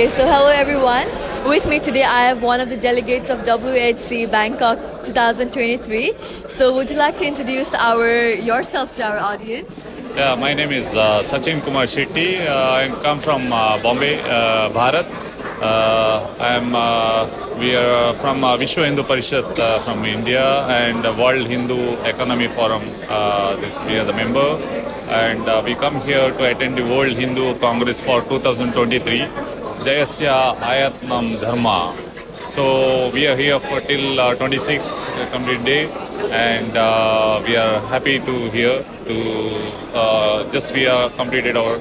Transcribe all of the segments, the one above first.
Okay, so hello everyone. With me today I have one of the delegates of WHC Bangkok 2023. So would you like to introduce yourself to our audience? Yeah, my name is Sachin Kumar Shetty. I come from Bombay, Bharat. We are from Vishwa Hindu Parishad from India and World Hindu Economy Forum. We are the member, and we come here to attend the World Hindu Congress for 2023. Jayasya Ayatnam Dharma. So we are here for till 26 complete day, and we are happy to here to we completed our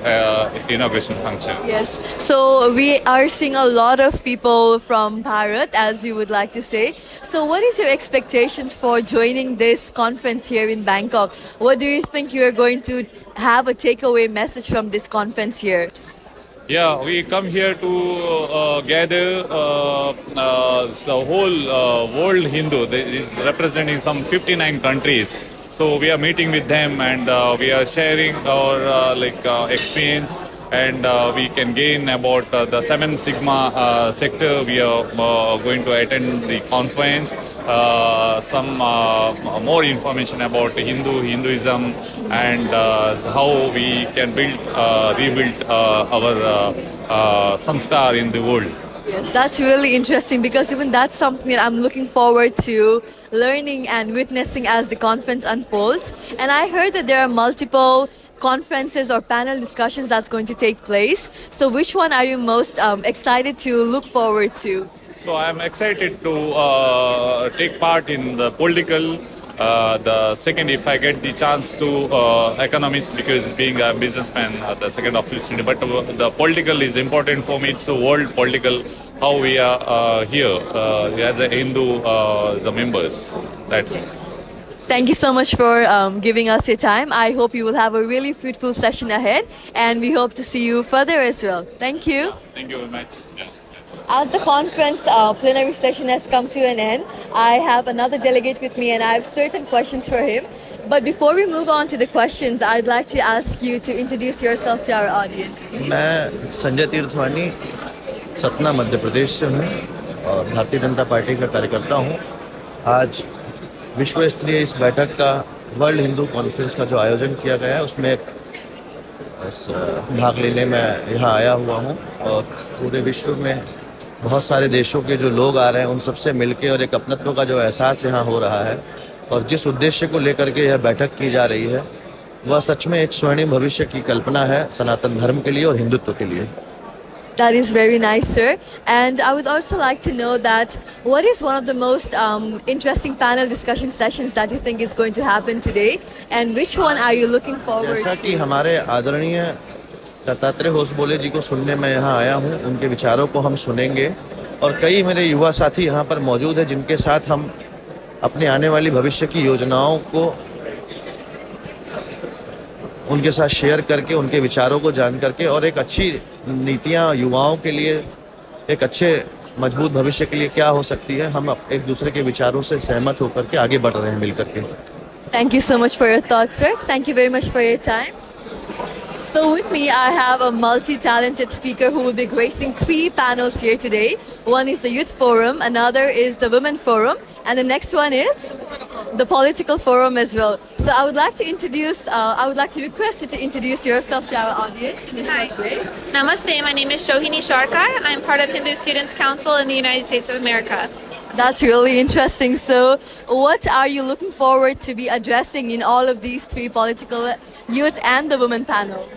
inauguration function. Yes. So we are seeing a lot of people from Bharat, as you would like to say. So what is your expectations for joining this conference here in Bangkok? What do you think you are going to have a takeaway message from this conference here? Yeah, we come here to gather the whole world Hindu. That is representing some 59 countries. So we are meeting with them, and we are sharing our experience, and we can gain about the 7 Sigma sector. We are going to attend the conference. Some more information about Hinduism, and how we can rebuild our samskar in the world. Yes, that's really interesting because even that's something that I'm looking forward to learning and witnessing as the conference unfolds. And I heard that there are multiple conferences or panel discussions that's going to take place. So which one are you most excited to look forward to? So I'm excited to take part in the political. The second, if I get the chance to economics, because being a businessman, the second opportunity. But the political is important for me. It's a world political. How we are here as a Hindu, the members. That's. Thank you so much for giving us your time. I hope you will have a really fruitful session ahead, and we hope to see you further as well. Thank you. Thank you very much. Yeah. As the conference plenary session has come to an end, I have another delegate with me and I have certain questions for him. But before we move on to the questions, I'd like to ask you to introduce yourself to our audience, please. मैं संजय तीर्थवानी सतना मध्य प्रदेश से हूँ और Bharatiya Janata party का कार्यकर्ता हूँ। आज विश्व स्तरीय इस बैठक का वर्ल्ड हिंदू कॉन्फ्रेंस का जो आयोजन किया गया है उसमें भाग लेने में यहाँ आया हुआ हूँ और पूरे विश्व में बहुत सारे देशों के जो लोग आ रहे हैं उन सबसे मिलके और एक अपनत्व का जो एहसास यहाँ हो रहा है और जिस उद्देश्य को लेकर के यह बैठक की जा रही है वह सच में एक स्वर्णिम भविष्य की कल्पना है सनातन धर्म के लिए और हिंदुत्व के लिए. That is very nice, sir. And I would also like to know that what is one of the most interesting panel discussion sessions that you think is going to happen today, and which one are you looking forward to? जैसा कि हमारे आदरणीय दत्तात्रेय होसबोले जी को सुनने मैं यहाँ आया हूँ, उनके विचारों को हम सुनेंगे और कई मेरे युवा साथी यहाँ पर मौजूद हैं जिनके साथ हम अपने आने वाली भविष्य की योजनाओं को उनके साथ शेयर करके उनके विचारों को जान करके और एक अच्छी नीतियाँ युवाओं के लिए एक अच्छे मजबूत भविष्य के लिए क्या हो सकती है हम एक दूसरे के विचारों से सहमत होकर के आगे बढ़ रहे हैं मिल करके. Thank you so much for your thoughts, sir. Thank you very much for your time. So with me, I have a multi-talented speaker who will be gracing 3 panels here today. One is the Youth Forum, another is the Women Forum, and the next one is the Political Forum as well. So I would like to request you to introduce yourself to our audience in a short way. Namaste, my name is Shohini Sharkar. I'm part of Hindu Students Council in the United States of America. That's really interesting. So what are you looking forward to be addressing in all of these 3 political, youth and the women panel?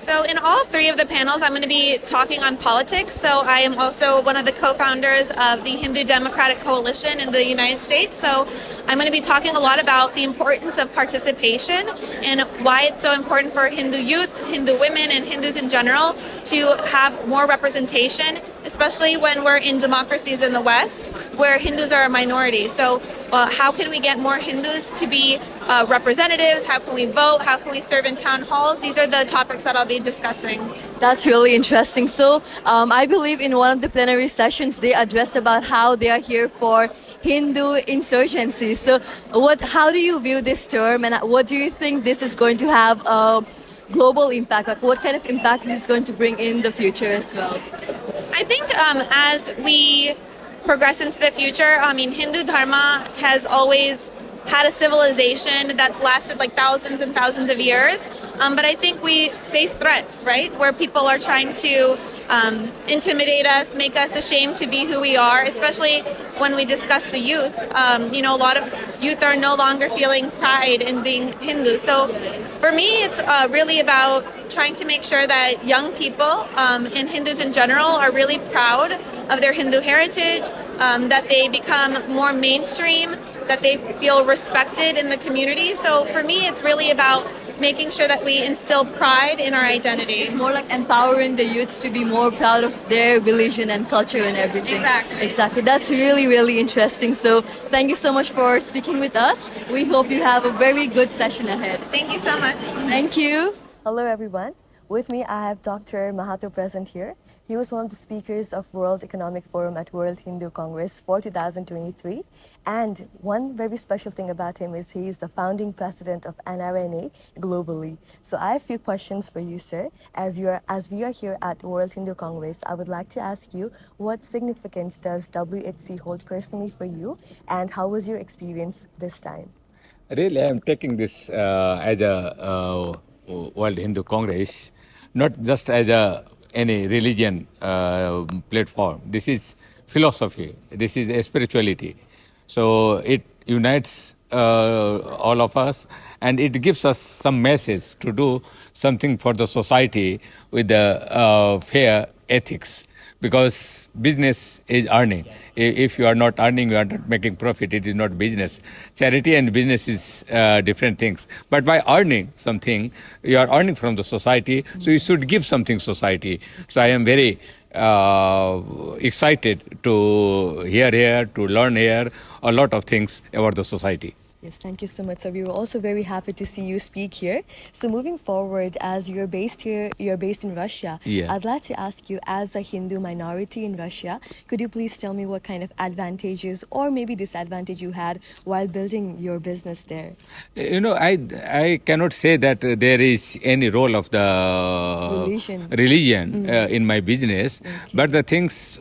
So in all 3 of the panels, I'm going to be talking on politics. So I am also one of the co-founders of the Hindu Democratic Coalition in the United States. So I'm going to be talking a lot about the importance of participation and why it's so important for Hindu youth, Hindu women, and Hindus in general to have more representation, especially when we're in democracies in the West where Hindus are a minority. So how can we get more Hindus to be representatives? How can we vote? How can we serve in town halls? These are the topics that I'll be discussing. That's really interesting. So I believe in one of the plenary sessions they addressed about how they are here for Hindu insurgency. So how do you view this term and what do you think this is going to have a global impact? Like what kind of impact it is going to bring in the future as well? I think as we progress into the future, I mean, Hindu Dharma has always had a civilization that's lasted like thousands and thousands of years. But I think we face threats, right? Where people are trying to intimidate us, make us ashamed to be who we are, especially when we discuss the youth. A lot of youth are no longer feeling pride in being Hindu. So for me, it's really about trying to make sure that young people and Hindus in general are really proud of their Hindu heritage, that they become more mainstream, that they feel respected in the community. So for me, it's really about making sure that we instill pride in our identity. It's more like empowering the youths to be more proud of their religion and culture and everything. Exactly. That's really, really interesting. So thank you so much for speaking with us. We hope you have a very good session ahead. Thank you so much. Thank you. Hello, everyone. With me, I have Dr. Mahato present here. He was one of the speakers of World Economic Forum at World Hindu Congress for 2023. And one very special thing about him is he is the founding president of NRNA globally. So I have a few questions for you, sir. As we are here at World Hindu Congress, I would like to ask you, what significance does WHC hold personally for you? And how was your experience this time? Really, I am taking this as a World Hindu Congress, not just as any religion platform. This is philosophy. This is a spirituality. So it unites all of us, and it gives us some message to do something for the society with the fair ethics. Because business is earning. If you are not earning, you are not making profit, it is not business. Charity and business is different things. But by earning something, you are earning from the society, so you should give something society. So I am very excited to hear here, to learn here, a lot of things about the society. Yes, thank you so much. So we were also very happy to see you speak here. So moving forward, as you're based here, you're based in Russia. Yeah. I'd like to ask you, as a Hindu minority in Russia, could you please tell me what kind of advantages or maybe disadvantage you had while building your business there? I cannot say that there is any role of the religion in my business. Okay. But the things,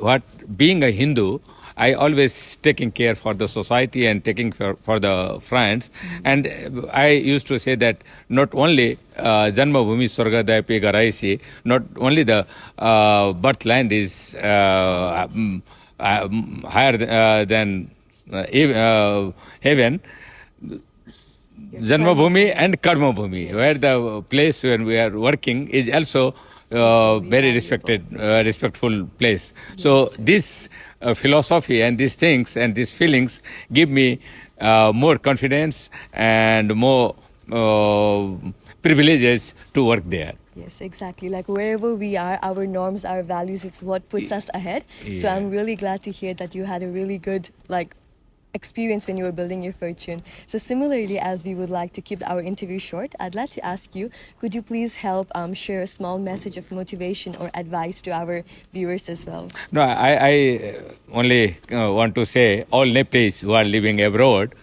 being a Hindu, I always taking care for the society and taking care for the friends. And I used to say that not only Janma Bhumi Swargadaya Pe Garaisi, not only the birth land is higher than heaven, Janma Bhumi and Karma Bhumi, where the place where we are working is also very respectful place. Yes. So this philosophy and these things and these feelings give me more confidence and more privileges to work there. Yes, exactly. Like wherever we are, our norms, our values is what puts us ahead. Yeah. So I'm really glad to hear that you had a really good experience when you were building your fortune. So similarly, as we would like to keep our interview short, I'd like to ask you, could you please help share a small message of motivation or advice to our viewers as well? No, I only want to say, all Nepalese who are living abroad,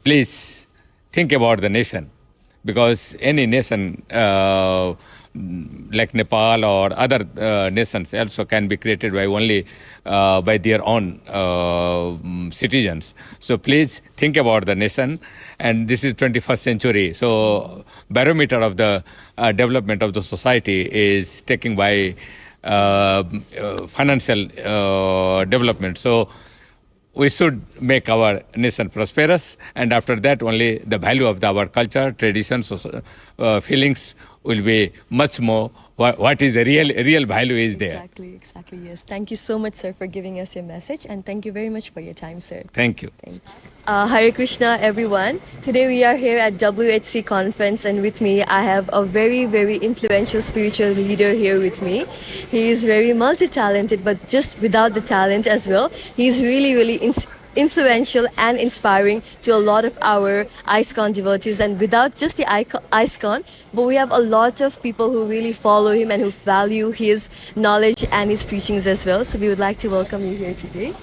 please think about the nation. Because any nation like Nepal or other nations also can be created by only by their own citizens. So please think about the nation. And this is 21st century. So barometer of the development of the society is taken by financial development. So we should make our nation prosperous, and after that only the value of our culture, traditions, feelings will be much more. What is the real value is there. Exactly, yes. Thank you so much, sir, for giving us your message, and thank you very much for your time, sir. Thank you. Hare Krishna, everyone. Today we are here at WHC conference, and with me I have a very, very influential spiritual leader here with me. He is very multi-talented, but just without the talent as well. He's really, really influential and inspiring to a lot of our ISKCON devotees, and without just the ISKCON, but we have a lot of people who really follow him and who value his knowledge and his preachings as well. So we would like to welcome you here today.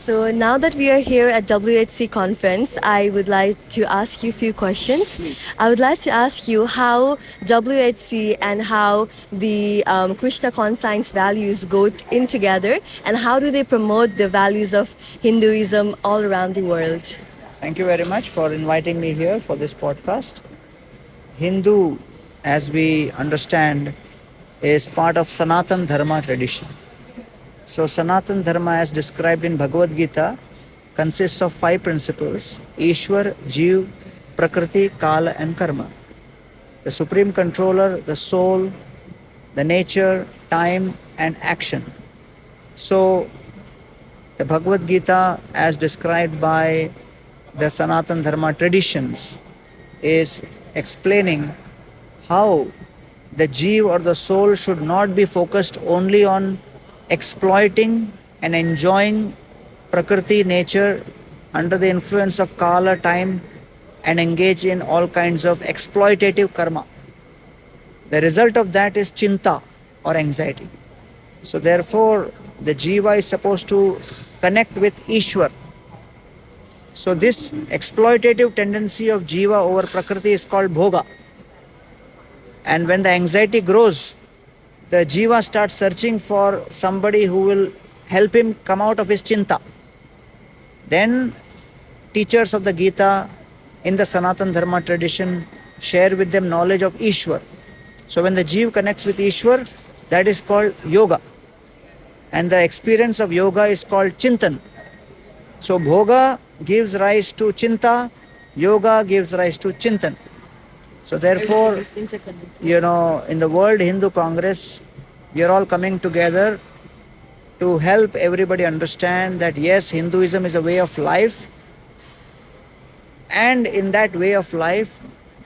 So now that we are here at WHC conference, I would like to ask you a few questions. I would like to ask you how WHC and how the Krishna conscience values go in together, and how do they promote the values of Hinduism all around the world? Thank you very much for inviting me here for this podcast. Hindu, as we understand, is part of Sanatan Dharma tradition. So Sanatan Dharma, as described in Bhagavad Gita, consists of 5 principles: Ishwar, Jeev, Prakriti, Kala and Karma. The supreme controller, the soul, the nature, time and action. So the Bhagavad Gita, as described by the Sanatan Dharma traditions, is explaining how the Jeev or the soul should not be focused only on exploiting and enjoying Prakriti, nature, under the influence of Kala, time, and engage in all kinds of exploitative karma. The result of that is chinta or anxiety. So therefore, the Jiva is supposed to connect with Ishwar. So this exploitative tendency of Jiva over Prakriti is called bhoga. And when the anxiety grows, the Jiva starts searching for somebody who will help him come out of his chinta. Then teachers of the Gita in the Sanatan Dharma tradition share with them knowledge of Ishwar. So when the Jiva connects with Ishwar, that is called yoga. And the experience of yoga is called chintan. So bhoga gives rise to chinta, yoga gives rise to chintan. So therefore, in the World Hindu Congress, we are all coming together to help everybody understand that yes, Hinduism is a way of life, and in that way of life,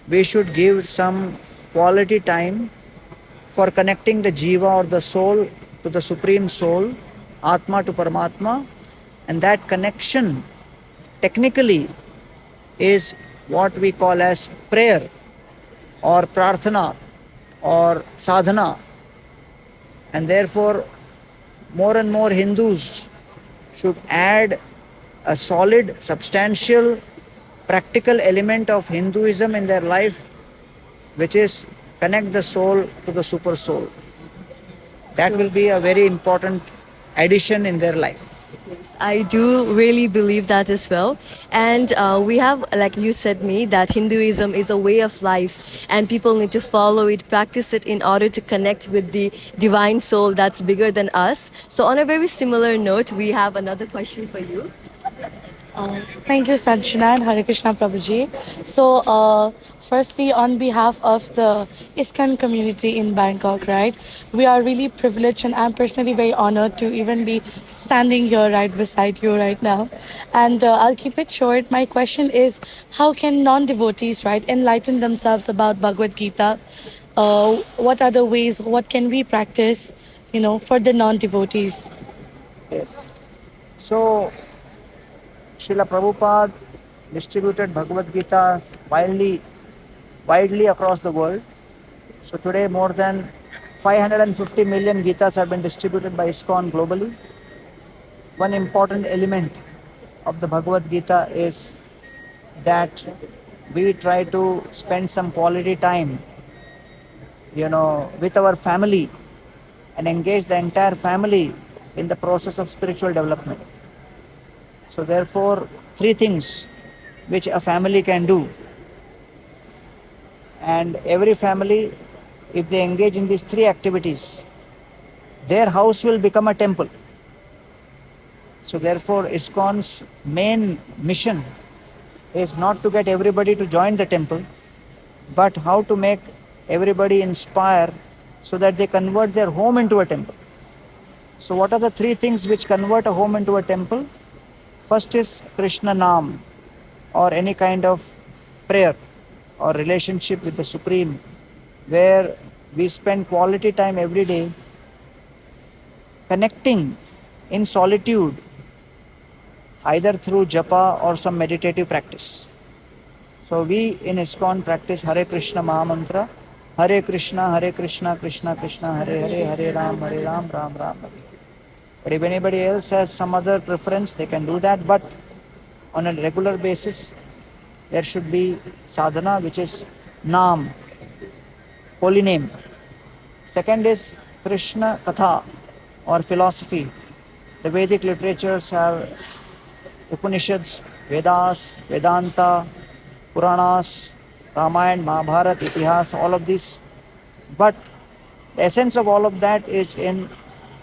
we should give some quality time for connecting the Jiva or the soul to the Supreme Soul, Atma to Paramatma, and that connection technically is what we call as prayer or prarthana or sadhana. And therefore, more and more Hindus should add a solid, substantial, practical element of Hinduism in their life, which is connect the soul to the super soul. That will be a very important addition in their life. Yes, I do really believe that as well. And we have, like you said me, that Hinduism is a way of life and people need to follow it, practice it in order to connect with the divine soul that's bigger than us. So on a very similar note, we have another question for you. Thank you, Sanjana and Hare Krishna Prabhuji. So, firstly, on behalf of the ISKCON community in Bangkok, right, we are really privileged and I'm personally very honored to even be standing here right beside you right now. And I'll keep it short. My question is, how can non-devotees, right, enlighten themselves about Bhagavad Gita? What are the ways, what can we practice, for the non-devotees? Yes. So, Srila Prabhupada distributed Bhagavad Gita widely across the world. So today more than 550 million Gitas have been distributed by ISKCON globally. One important element of the Bhagavad Gita is that we try to spend some quality time, with our family and engage the entire family in the process of spiritual development. So therefore, 3 things which a family can do. And every family, if they engage in these 3 activities, their house will become a temple. So therefore, ISKCON's main mission is not to get everybody to join the temple, but how to make everybody inspire so that they convert their home into a temple. So what are the 3 things which convert a home into a temple? First is Krishna Nam, or any kind of prayer or relationship with the Supreme, where we spend quality time every day connecting in solitude, either through japa or some meditative practice. So we in ISKCON practice Hare Krishna Mahamantra, Hare Krishna, Krishna Krishna, Hare Hare, Hare Ram, Ram Ram, Hare. But if anybody else has some other preference, they can do that. But on a regular basis, there should be sadhana, which is Naam, holy name. Second is Krishna Katha or philosophy. The Vedic literatures are Upanishads, Vedas, Vedanta, Puranas, Ramayana, Mahabharata, Itihas, all of these. But the essence of all of that is in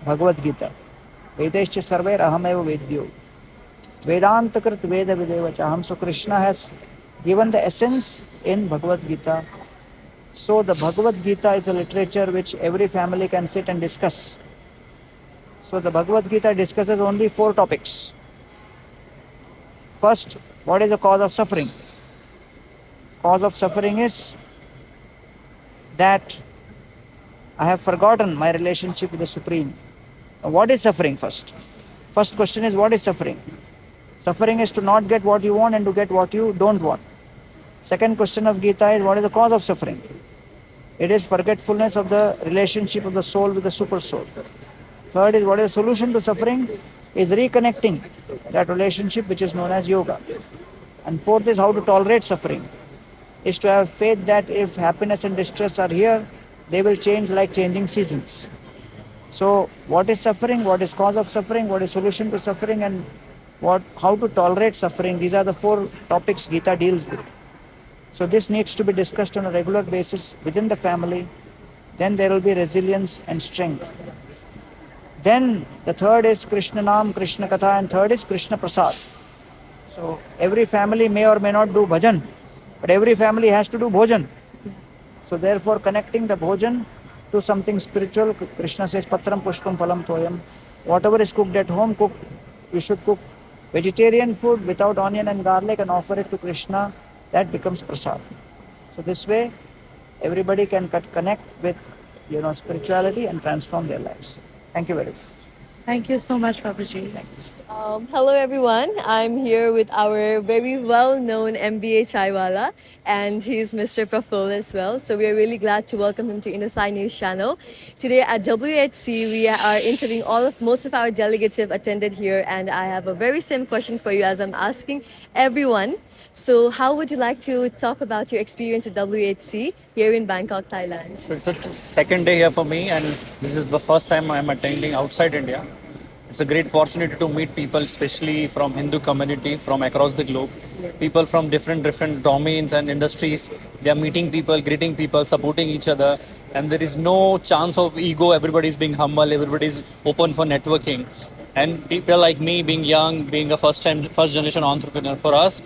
Bhagavad Gita. Vedescha sarvair ahamev vedyo. Vedanta krit veda videvachaham. So Krishna has given the essence in Bhagavad Gita. So the Bhagavad Gita is a literature which every family can sit and discuss. So the Bhagavad Gita discusses only 4 topics. First, what is the cause of suffering? Cause of suffering is that I have forgotten my relationship with the Supreme. Now, what is suffering first? First question is, what is suffering? Suffering is to not get what you want and to get what you don't want. Second question of Gita is, what is the cause of suffering? It is forgetfulness of the relationship of the soul with the super soul. Third is, what is the solution to suffering? Is reconnecting that relationship, which is known as yoga. And fourth is how to tolerate suffering. Is to have faith that if happiness and distress are here, they will change like changing seasons. So what is suffering? What is cause of suffering? What is solution to suffering? And how to tolerate suffering? These are the 4 topics Gita deals with. So this needs to be discussed on a regular basis within the family. Then there will be resilience and strength. Then the third is Krishna Naam, Krishna Katha, and third is Krishna Prasad. So every family may or may not do bhajan, but every family has to do bhojan. So therefore connecting the bhojan to something spiritual, Krishna says Patram Pushpam Phalam Toyam. Whatever is cooked at home, you should cook vegetarian food without onion and garlic and offer it to Krishna. That becomes prasad. So this way everybody can connect with spirituality and transform their lives. Thank you very much. Thank you so much, Prabhuji. Hello everyone, I'm here with our very well-known MBA Chaiwala, and he's Mr. Praful as well. So we are really glad to welcome him to Inner News channel. Today at WHC, we are interviewing most of our delegates who have attended here, and I have a very same question for you as I'm asking everyone. So how would you like to talk about your experience at WHC here in Bangkok, Thailand? So it's a second day here for me, and this is the first time I'm attending outside India. It's a great opportunity to meet people, especially from Hindu community from across the globe. Yes. People from different domains and industries. They are meeting people, greeting people, supporting each other, and there is no chance of ego. Everybody is being humble. Everybody is open for networking. And people like me, being young, being a first generation entrepreneur, for us,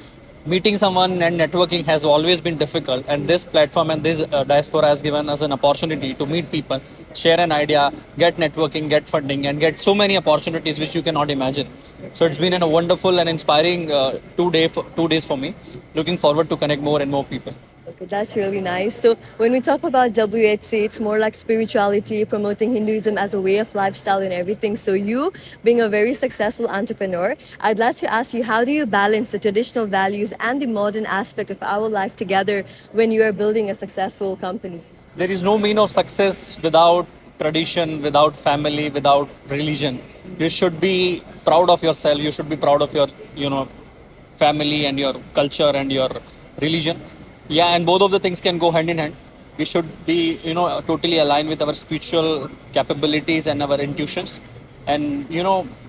meeting someone and networking has always been difficult, and this platform and this diaspora has given us an opportunity to meet people, share an idea, get networking, get funding, and get so many opportunities which you cannot imagine. So it's been a wonderful and inspiring 2 days for me. Looking forward to connect more and more people. Okay, that's really nice. So when we talk about WHC, it's more like spirituality, promoting Hinduism as a way of lifestyle and everything. So you, being a very successful entrepreneur, I'd like to ask you, how do you balance the traditional values and the modern aspect of our life together when you are building a successful company? There is no mean of success without tradition, without family, without religion. You should be proud of yourself. You should be proud of your, family and your culture and your religion. Yeah, and both of the things can go hand in hand. We should be, totally aligned with our spiritual capabilities and our intuitions. And,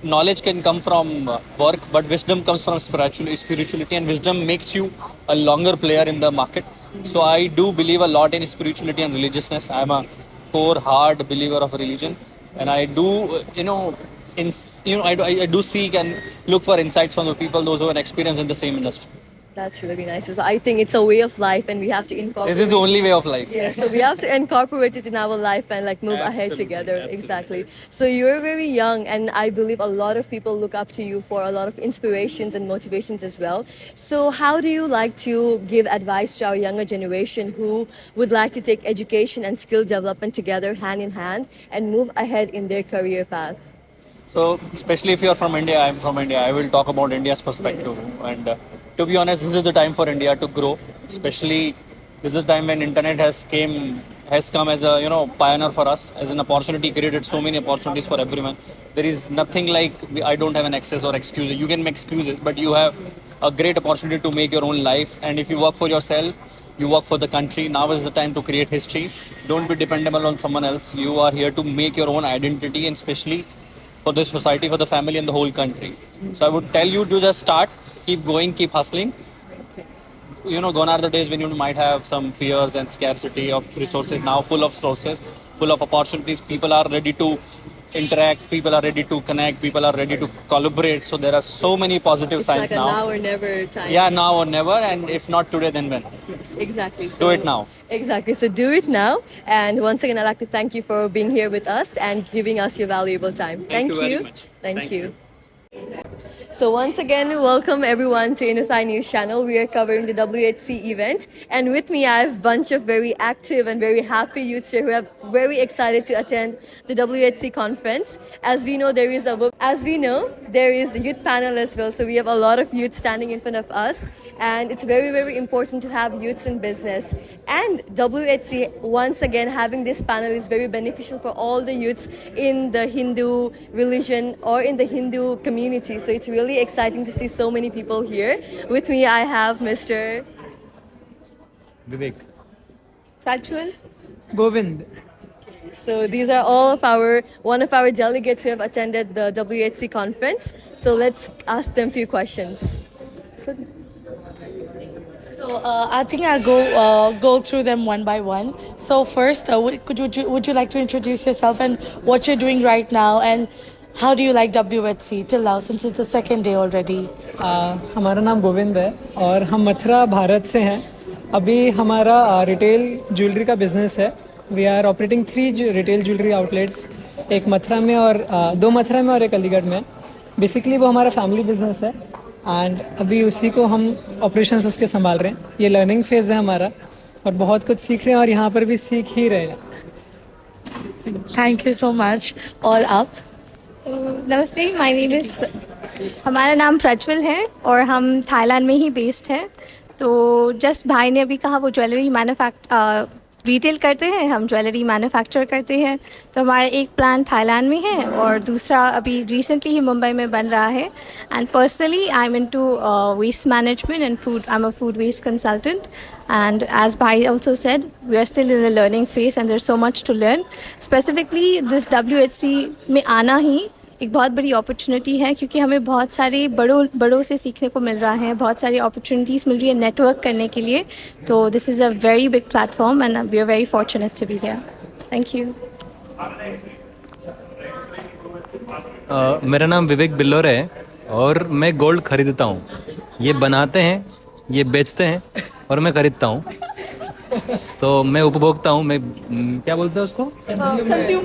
knowledge can come from work, but wisdom comes from spirituality, and wisdom makes you a longer player in the market. So I do believe a lot in spirituality and religiousness. I'm a core, hard believer of religion. And I do, I do seek and look for insights from the people, those who have experience in the same industry. That's really nice. So I think it's a way of life, and we have to incorporate. This is the only way of life. Yeah, so we have to incorporate it in our life and move ahead together. Absolutely. Exactly. So you're very young, and I believe a lot of people look up to you for a lot of inspirations and motivations as well. So how do you like to give advice to our younger generation who would like to take education and skill development together hand in hand and move ahead in their career path? So, especially if you're from India, I'm from India, I will talk about India's perspective. Yes. And to be honest, this is the time for India to grow. Especially, this is the time when internet has came has come as a pioneer for us, as an opportunity, created so many opportunities for everyone. There is nothing like I don't have an access or excuse. You can make excuses, but you have a great opportunity to make your own life. And if you work for yourself, you work for the country. Now is the time to create history. Don't be dependable on someone else. You are here to make your own identity, and especially for the society, for the family, and the whole country. So I would tell you to just start, keep going, keep hustling. Gone are the days when you might have some fears and scarcity of resources. Now full of sources, full of opportunities. People are ready to interact, people are ready to connect, people are ready to collaborate. So there are so many positive It's signs like a now. now or never time. Yeah, now or never, and if not today, then when? Yes, exactly. Do it now. Exactly. So do it now. And once again, I'd like to thank you for being here with us and giving us your valuable time. Thank you very much. Thank you. So once again, welcome everyone to Innothai News Channel. We are covering the WHC event, and with me I have a bunch of very active and very happy youths here who are very excited to attend the WHC conference. As we know, there is a youth panel as well. So we have a lot of youth standing in front of us, and it's very, very important to have youths in business. And WHC, once again, having this panel is very beneficial for all the youths in the Hindu religion or in the Hindu community. So it's really exciting to see so many people here. With me, I have Mr. Vivek. Prajwal. Govind. So these are one of our delegates who have attended the WHC conference. So let's ask them a few questions. So I think I'll go through them one by one. So first, would you like to introduce yourself and what you're doing right now, and how do you like WHC till now, since it's the second day already? हमारा नाम गोविंद है और हम मथुरा भारत से हैं. अभी हमारा retail jewellery का बिजनेस है. We are operating 3 retail jewellery outlets, एक मथुरा में और 2 मथुरा में और एक अलीगढ़ में. बेसिकली वो हमारा फैमिली बिजनेस है एंड अभी उसी को हम ऑपरेशंस उसके संभाल रहे हैं. ये लर्निंग फेज है हमारा और बहुत कुछ सीख रहे हैं और यहाँ पर भी सीख ही रहे हैं. Thank you so much. और आप? नमस्ते, माय नेम इज़ हमारा नाम प्रज्वल है और हम थाईलैंड में ही बेस्ड हैं. तो जस्ट भाई ने अभी कहा वो ज्वेलरी रिटेल करते हैं, हम ज्वेलरी मैन्युफैक्चर करते हैं. तो हमारा एक प्लान थाईलैंड में है और दूसरा अभी रिसेंटली ही मुंबई में बन रहा है. And personally I am into waste management and food. I am a food waste consultant. And as Bhai also said, we are still in the learning phase and there's so much to learn. Specifically, this WHC में आना ही एक बहुत बड़ी opportunity है क्योंकि हमें बहुत सारे बड़ों से सीखने को मिल रहा है, बहुत सारी अपॉर्चुनिटीज़ मिल रही है नेटवर्क करने के लिए. तो this is a very big platform and we are very fortunate to be here. Thank you. मेरा नाम विवेक बिल्लोर है और मैं गोल्ड खरीदता हूँ. ये बनाते हैं, ये बेचते हैं और मैं खरीदता हूँ. तो मैं उपभोक्ता हूँ. मैं क्या बोलते हैं उसको?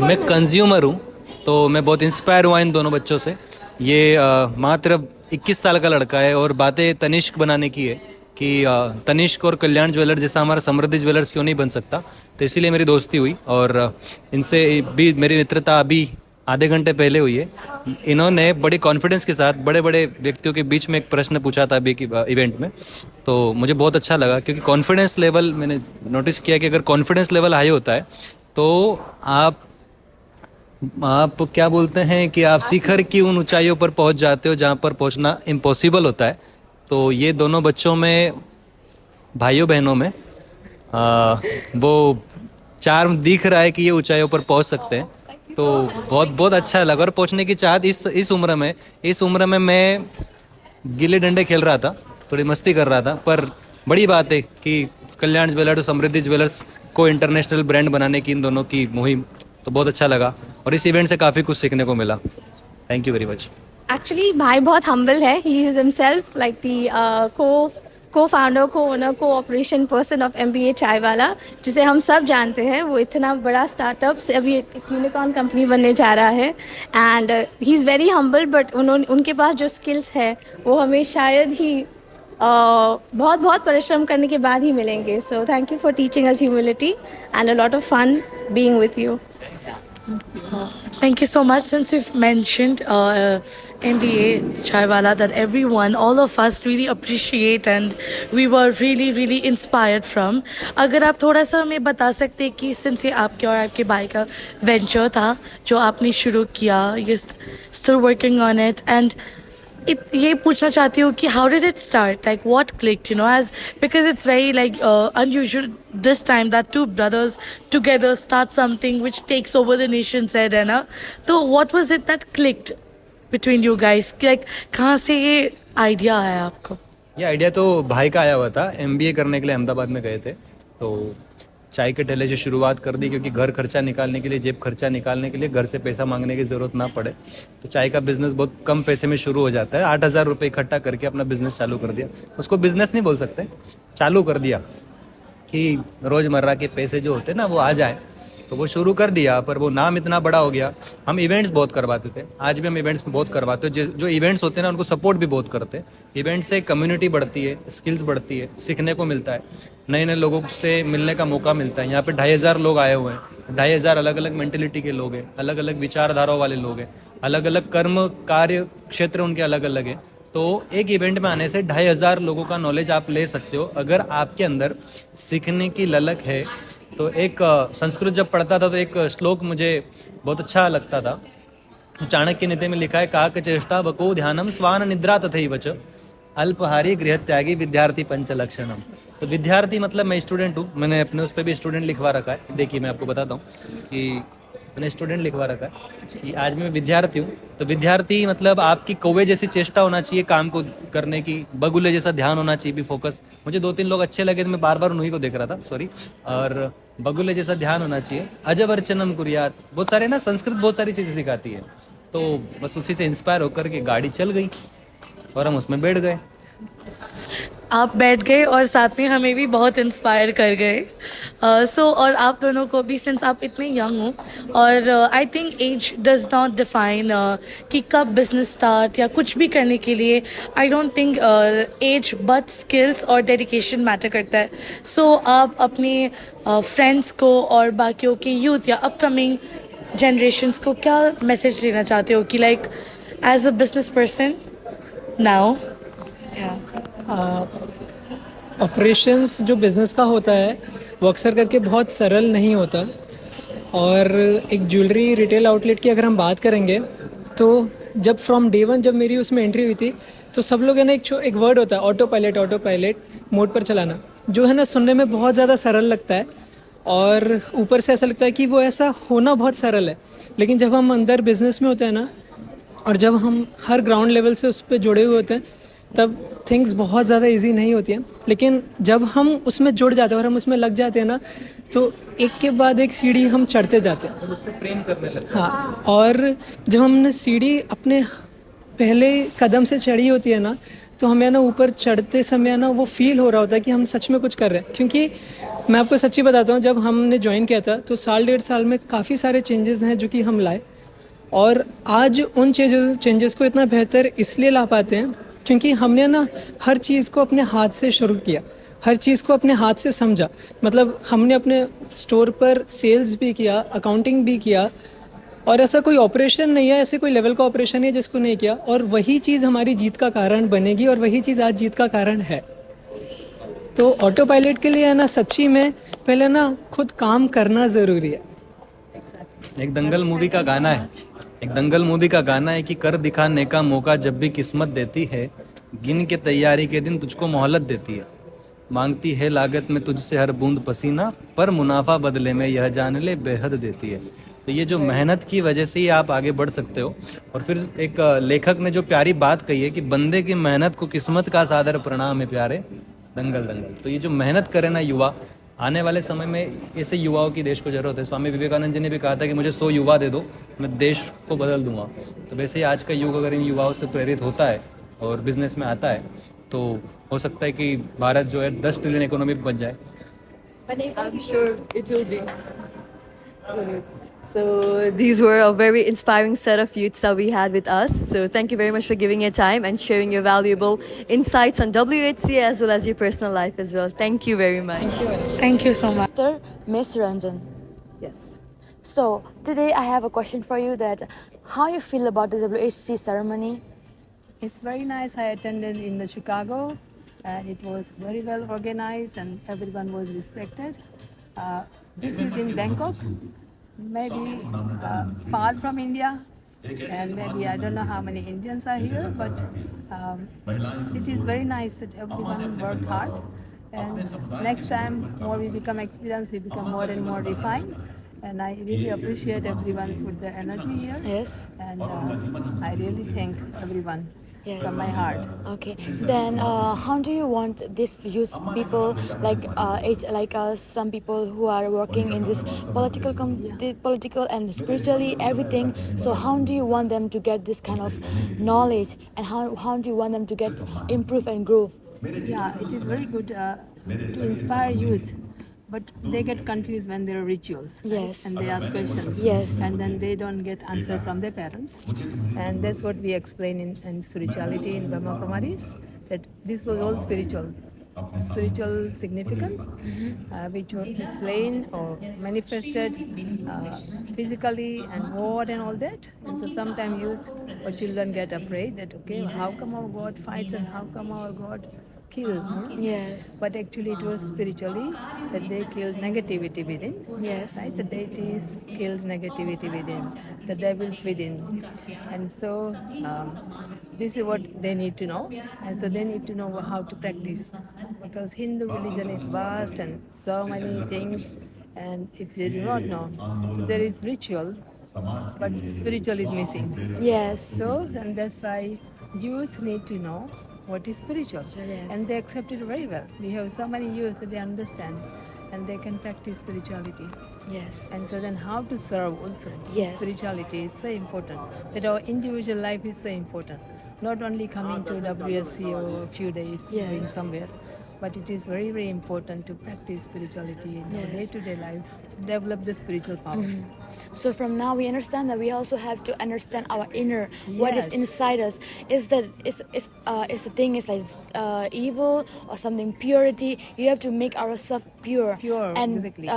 मैं कंज्यूमर हूँ. तो मैं बहुत इंस्पायर हुआ इन दोनों बच्चों से. ये मात्र 21 साल का लड़का है और बातें तनिष्क बनाने की है कि तनिष्क और कल्याण ज्वेलर जैसा हमारा समृद्धि ज्वेलर्स क्यों नहीं बन सकता. तो इसीलिए मेरी दोस्ती हुई और इनसे भी मेरी मित्रता अभी आधे घंटे पहले हुई है. इन्होंने बड़ी कॉन्फिडेंस के साथ बड़े बड़े व्यक्तियों के बीच में एक प्रश्न पूछा था अभी की इवेंट में. तो मुझे बहुत अच्छा लगा क्योंकि कॉन्फिडेंस लेवल मैंने नोटिस किया कि अगर कॉन्फिडेंस लेवल हाई होता है तो आप क्या बोलते हैं कि आप शिखर की उन ऊंचाइयों पर पहुंच जाते हो जहां पर पहुंचना इम्पॉसिबल होता है. तो ये दोनों बच्चों में, भाइयों बहनों में वो चार्म दिख रहा है कि ये ऊंचाइयों पर पहुंच सकते हैं. तो बहुत बहुत अच्छा लगा और पहुंचने की चाहत इस उम्र में मैं गिल्ली डंडे खेल रहा था, थोड़ी मस्ती कर रहा था. पर बड़ी बात है कि कल्याण ज्वेलर्स और समृद्धि ज्वेलर्स को इंटरनेशनल ब्रांड बनाने की इन दोनों की मुहिम, तो बहुत अच्छा लगा और इस इवेंट से काफ़ी कुछ सीखने को मिला. Thank you very much. Actually भाई बहुत हम्बल है. He is himself like the co-founder, co-owner, cooperation person of MBA chai वाला, जिसे हम सब जानते हैं. वो इतना बड़ा स्टार्टअप से अभी एक यूनिकॉर्न कंपनी बनने जा रहा है. And he is very humble, but उनके पास जो स्किल्स है वो हमें शायद ही बहुत परिश्रम करने के बाद ही मिलेंगे. So thank you for teaching us humility and a lot of fun being with you. Thank you so much. Since you've mentioned MBA Chaiwala, that everyone, all of us really appreciate and we were really, really inspired from. अगर आप थोड़ा सा हमें बता सकते हैं कि since ये आपके और आपके भाई का venture था जो आपने शुरू किया, you're still working on it, and ये पूछना चाहती हूँ कि how did it start? Like what clicked? You know, as because it's very like unusual this time that two brothers together start something which takes over the nation's head, है ना? तो what was it that clicked between you guys? Like कहाँ से ये idea आया आपको? ये idea तो भाई का आया हुआ था। एमबीए करने के लिए अहमदाबाद में गए थे, तो चाय के ठेले से शुरुआत कर दी, क्योंकि घर खर्चा निकालने के लिए, जेब खर्चा निकालने के लिए घर से पैसा मांगने की ज़रूरत ना पड़े। तो चाय का बिज़नेस बहुत कम पैसे में शुरू हो जाता है। 8,000 रुपये इकट्ठा करके अपना बिज़नेस चालू कर दिया। उसको बिज़नेस नहीं बोल सकते, चालू कर दिया कि रोज़मर्रा के पैसे जो होते हैं ना वो आ जाए, तो वो शुरू कर दिया। पर वो नाम इतना बड़ा हो गया। हम इवेंट्स बहुत करवाते थे, आज भी हम इवेंट्स में बहुत करवाते हैं। जो इवेंट्स होते हैं ना उनको सपोर्ट भी बहुत करते हैं। इवेंट से कम्युनिटी बढ़ती है, स्किल्स बढ़ती है, सीखने को मिलता है, नए नए लोगों से मिलने का मौका मिलता है। यहाँ पे 2,500 लोग आए हुए हैं, 2,500 अलग अलग मेंटेलिटी के लोग हैं, अलग अलग विचारधाराओं वाले लोग हैं, अलग अलग कर्म कार्य क्षेत्र उनके अलग अलग हैं। तो एक इवेंट में आने से 2,500 लोगों का नॉलेज आप ले सकते हो अगर आपके अंदर सीखने की ललक है। तो एक संस्कृत जब पढ़ता था तो एक श्लोक मुझे बहुत अच्छा लगता था। चाणक्य नीति में लिखा है, काक चेष्टा वको ध्यानम स्वान निद्रा तथैव च अल्पहारी गृह त्यागी विद्यार्थी पंच लक्षणम। तो विद्यार्थी मतलब मैं स्टूडेंट हूँ, मैंने अपने उस पर भी स्टूडेंट लिखवा रखा है। देखिए मैं आपको बताता हूँ कि मैंने स्टूडेंट लिखवा रखा है कि आज मैं विद्यार्थी हूँ। तो विद्यार्थी मतलब आपकी कौवे जैसी चेष्टा होना चाहिए काम को करने की, बगुले जैसा ध्यान होना चाहिए भी, फोकस। मुझे 2-3 लोग अच्छे लगे तो मैं बार बार उन्हीं को देख रहा था, सॉरी। और बगुले जैसा ध्यान होना चाहिए, अजब अर्चनम कुरियात, बहुत सारे ना संस्कृत बहुत सारी चीज़ें सिखाती है। तो बस उसी से इंस्पायर होकर के गाड़ी चल गई और हम उसमें बैठ गए। आप बैठ गए और साथ में हमें भी बहुत इंस्पायर कर गए। सो और आप दोनों को भी, सिंस आप इतने यंग हो, और I think age does not define कि कब बिजनेस स्टार्ट या कुछ भी करने के लिए। I don't think age but skills और डेडिकेशन मैटर करता है। सो आप अपने फ्रेंड्स को और बाकियों के यूथ या अपकमिंग जनरेशन्स को क्या मैसेज देना चाहते हो कि like age a business person now? Operations जो बिज़नेस का होता है वो अक्सर करके बहुत सरल नहीं होता। और एक ज्वेलरी रिटेल आउटलेट की अगर हम बात करेंगे तो जब फ्रॉम डे वन जब मेरी उसमें एंट्री हुई थी तो सब लोग है ना, एक वर्ड होता है ऑटो पायलट मोड पर चलाना, जो है ना सुनने में बहुत ज़्यादा सरल लगता है और ऊपर से ऐसा लगता है कि वो ऐसा होना बहुत सरल है। लेकिन जब हम अंदर बिजनेस में होते हैं ना, और जब हम हर ग्राउंड लेवल से उस पर जुड़े हुए होते हैं, तब थिंग्स बहुत ज़्यादा इजी नहीं होती हैं। लेकिन जब हम उसमें जुड़ जाते हैं और हम उसमें लग जाते हैं ना, तो एक के बाद एक सीढ़ी हम चढ़ते जाते हैं और उससे प्रेम करने लगते हैं। हाँ, और जब हमने सीढ़ी अपने पहले कदम से चढ़ी होती है ना, तो हमें ना ऊपर चढ़ते समय ना वो फील हो रहा होता है कि हम सच में कुछ कर रहे हैं। क्योंकि मैं आपको सच्ची बताता हूँ, जब हमने ज्वाइन किया था तो 1.5 साल में काफ़ी सारे चेंजेस हैं जो कि हम लाए, और आज उन चेंजेस को इतना बेहतर इसलिए ला पाते हैं क्योंकि हमने ना हर चीज़ को अपने हाथ से शुरू किया, हर चीज़ को अपने हाथ से समझा। मतलब हमने अपने स्टोर पर सेल्स भी किया, अकाउंटिंग भी किया, और ऐसा कोई ऑपरेशन नहीं है, ऐसे कोई लेवल का ऑपरेशन नहीं है जिसको नहीं किया। और वही चीज़ हमारी जीत का कारण बनेगी और वही चीज़ आज जीत का कारण है। तो ऑटो पायलट के लिए है ना, सच्ची में पहले ना खुद काम करना ज़रूरी है। एक दंगल मूवी का गाना है, कि कर दिखाने का मौका जब भी किस्मत देती है, गिन के तैयारी के दिन तुझको मोहलत देती है, मांगती है लागत में तुझसे हर बूंद पसीना, पर मुनाफा बदले में यह जान ले बेहद देती है। तो ये जो मेहनत की वजह से ही आप आगे बढ़ सकते हो। और फिर एक लेखक ने जो प्यारी बात कही है कि बंदे की मेहनत को किस्मत का सादर प्रणाम है प्यारे, दंगल दंगल। तो ये जो मेहनत करे ना युवा, आने वाले समय में ऐसे युवाओं की देश को जरूरत है। स्वामी विवेकानंद जी ने भी कहा था कि मुझे 100 युवा दे दो, मैं देश को बदल दूंगा। तो वैसे ही आज का युग अगर इन युवाओं से प्रेरित होता है और बिजनेस में आता है, तो हो सकता है कि भारत जो है 10 ट्रिलियन इकोनॉमी बन जाए। I'm sure it will be. So these were a very inspiring set of youths that we had with us. So thank you very much for giving your time and sharing your valuable insights on WHCA as well as your personal life as well. Thank you very much. Thank you so much. Mr. Miss Ranjan. Yes. So today I have a question for you that how you feel about the WHC ceremony? It's very nice. I attended in the Chicago, and it was very well organized, and everyone was respected. This is in Bangkok, maybe far from India, and maybe I don't know how many Indians are here, but it is very nice that everyone worked hard. And next time, more we become experienced, we become more and more refined. And I really appreciate everyone for their energy here. Yes. And I really thank everyone from my heart. Okay. Then, how do you want these youth people, like some people who are working in this the political and spiritually everything? So, how do you want them to get this kind of knowledge, and how do you want them to get improve and grow? Yeah, it is very good to inspire youth. But they get confused when there are rituals, right? Yes. And they ask questions, Yes. and then they don't get answer from their parents. And that's what we explain in spirituality in Brahma Kumaris, that this was all spiritual significance, which was explained or manifested physically and word and all that. And so sometimes youth or children get afraid that, okay, how come our God fights and how come our God killed? Yes. But actually it was spiritually that they killed negativity within. Yes. Right? The deities killed negativity within, the devils within. And so this is what they need to know. And so they need to know how to practice. Because Hindu religion is vast and so many things. And if they do not know, so there is ritual, but spiritual is missing. Yes. So, and that's why youth need to know what is spiritual. Yes. And they accept it very well. We have so many youth that they understand and they can practice spirituality. Yes. And so then how to serve also. Yes. Spirituality is so important. That our individual life is so important. Not only coming to WSC or a few days going somewhere, but it is very, very important to practice spirituality in our day-to-day life, to develop the spiritual power. So from now we understand that we also have to understand our inner, what is Yes. inside us. Is that is the thing is like evil or something purity? You have to make ourselves pure, Pure, and exactly.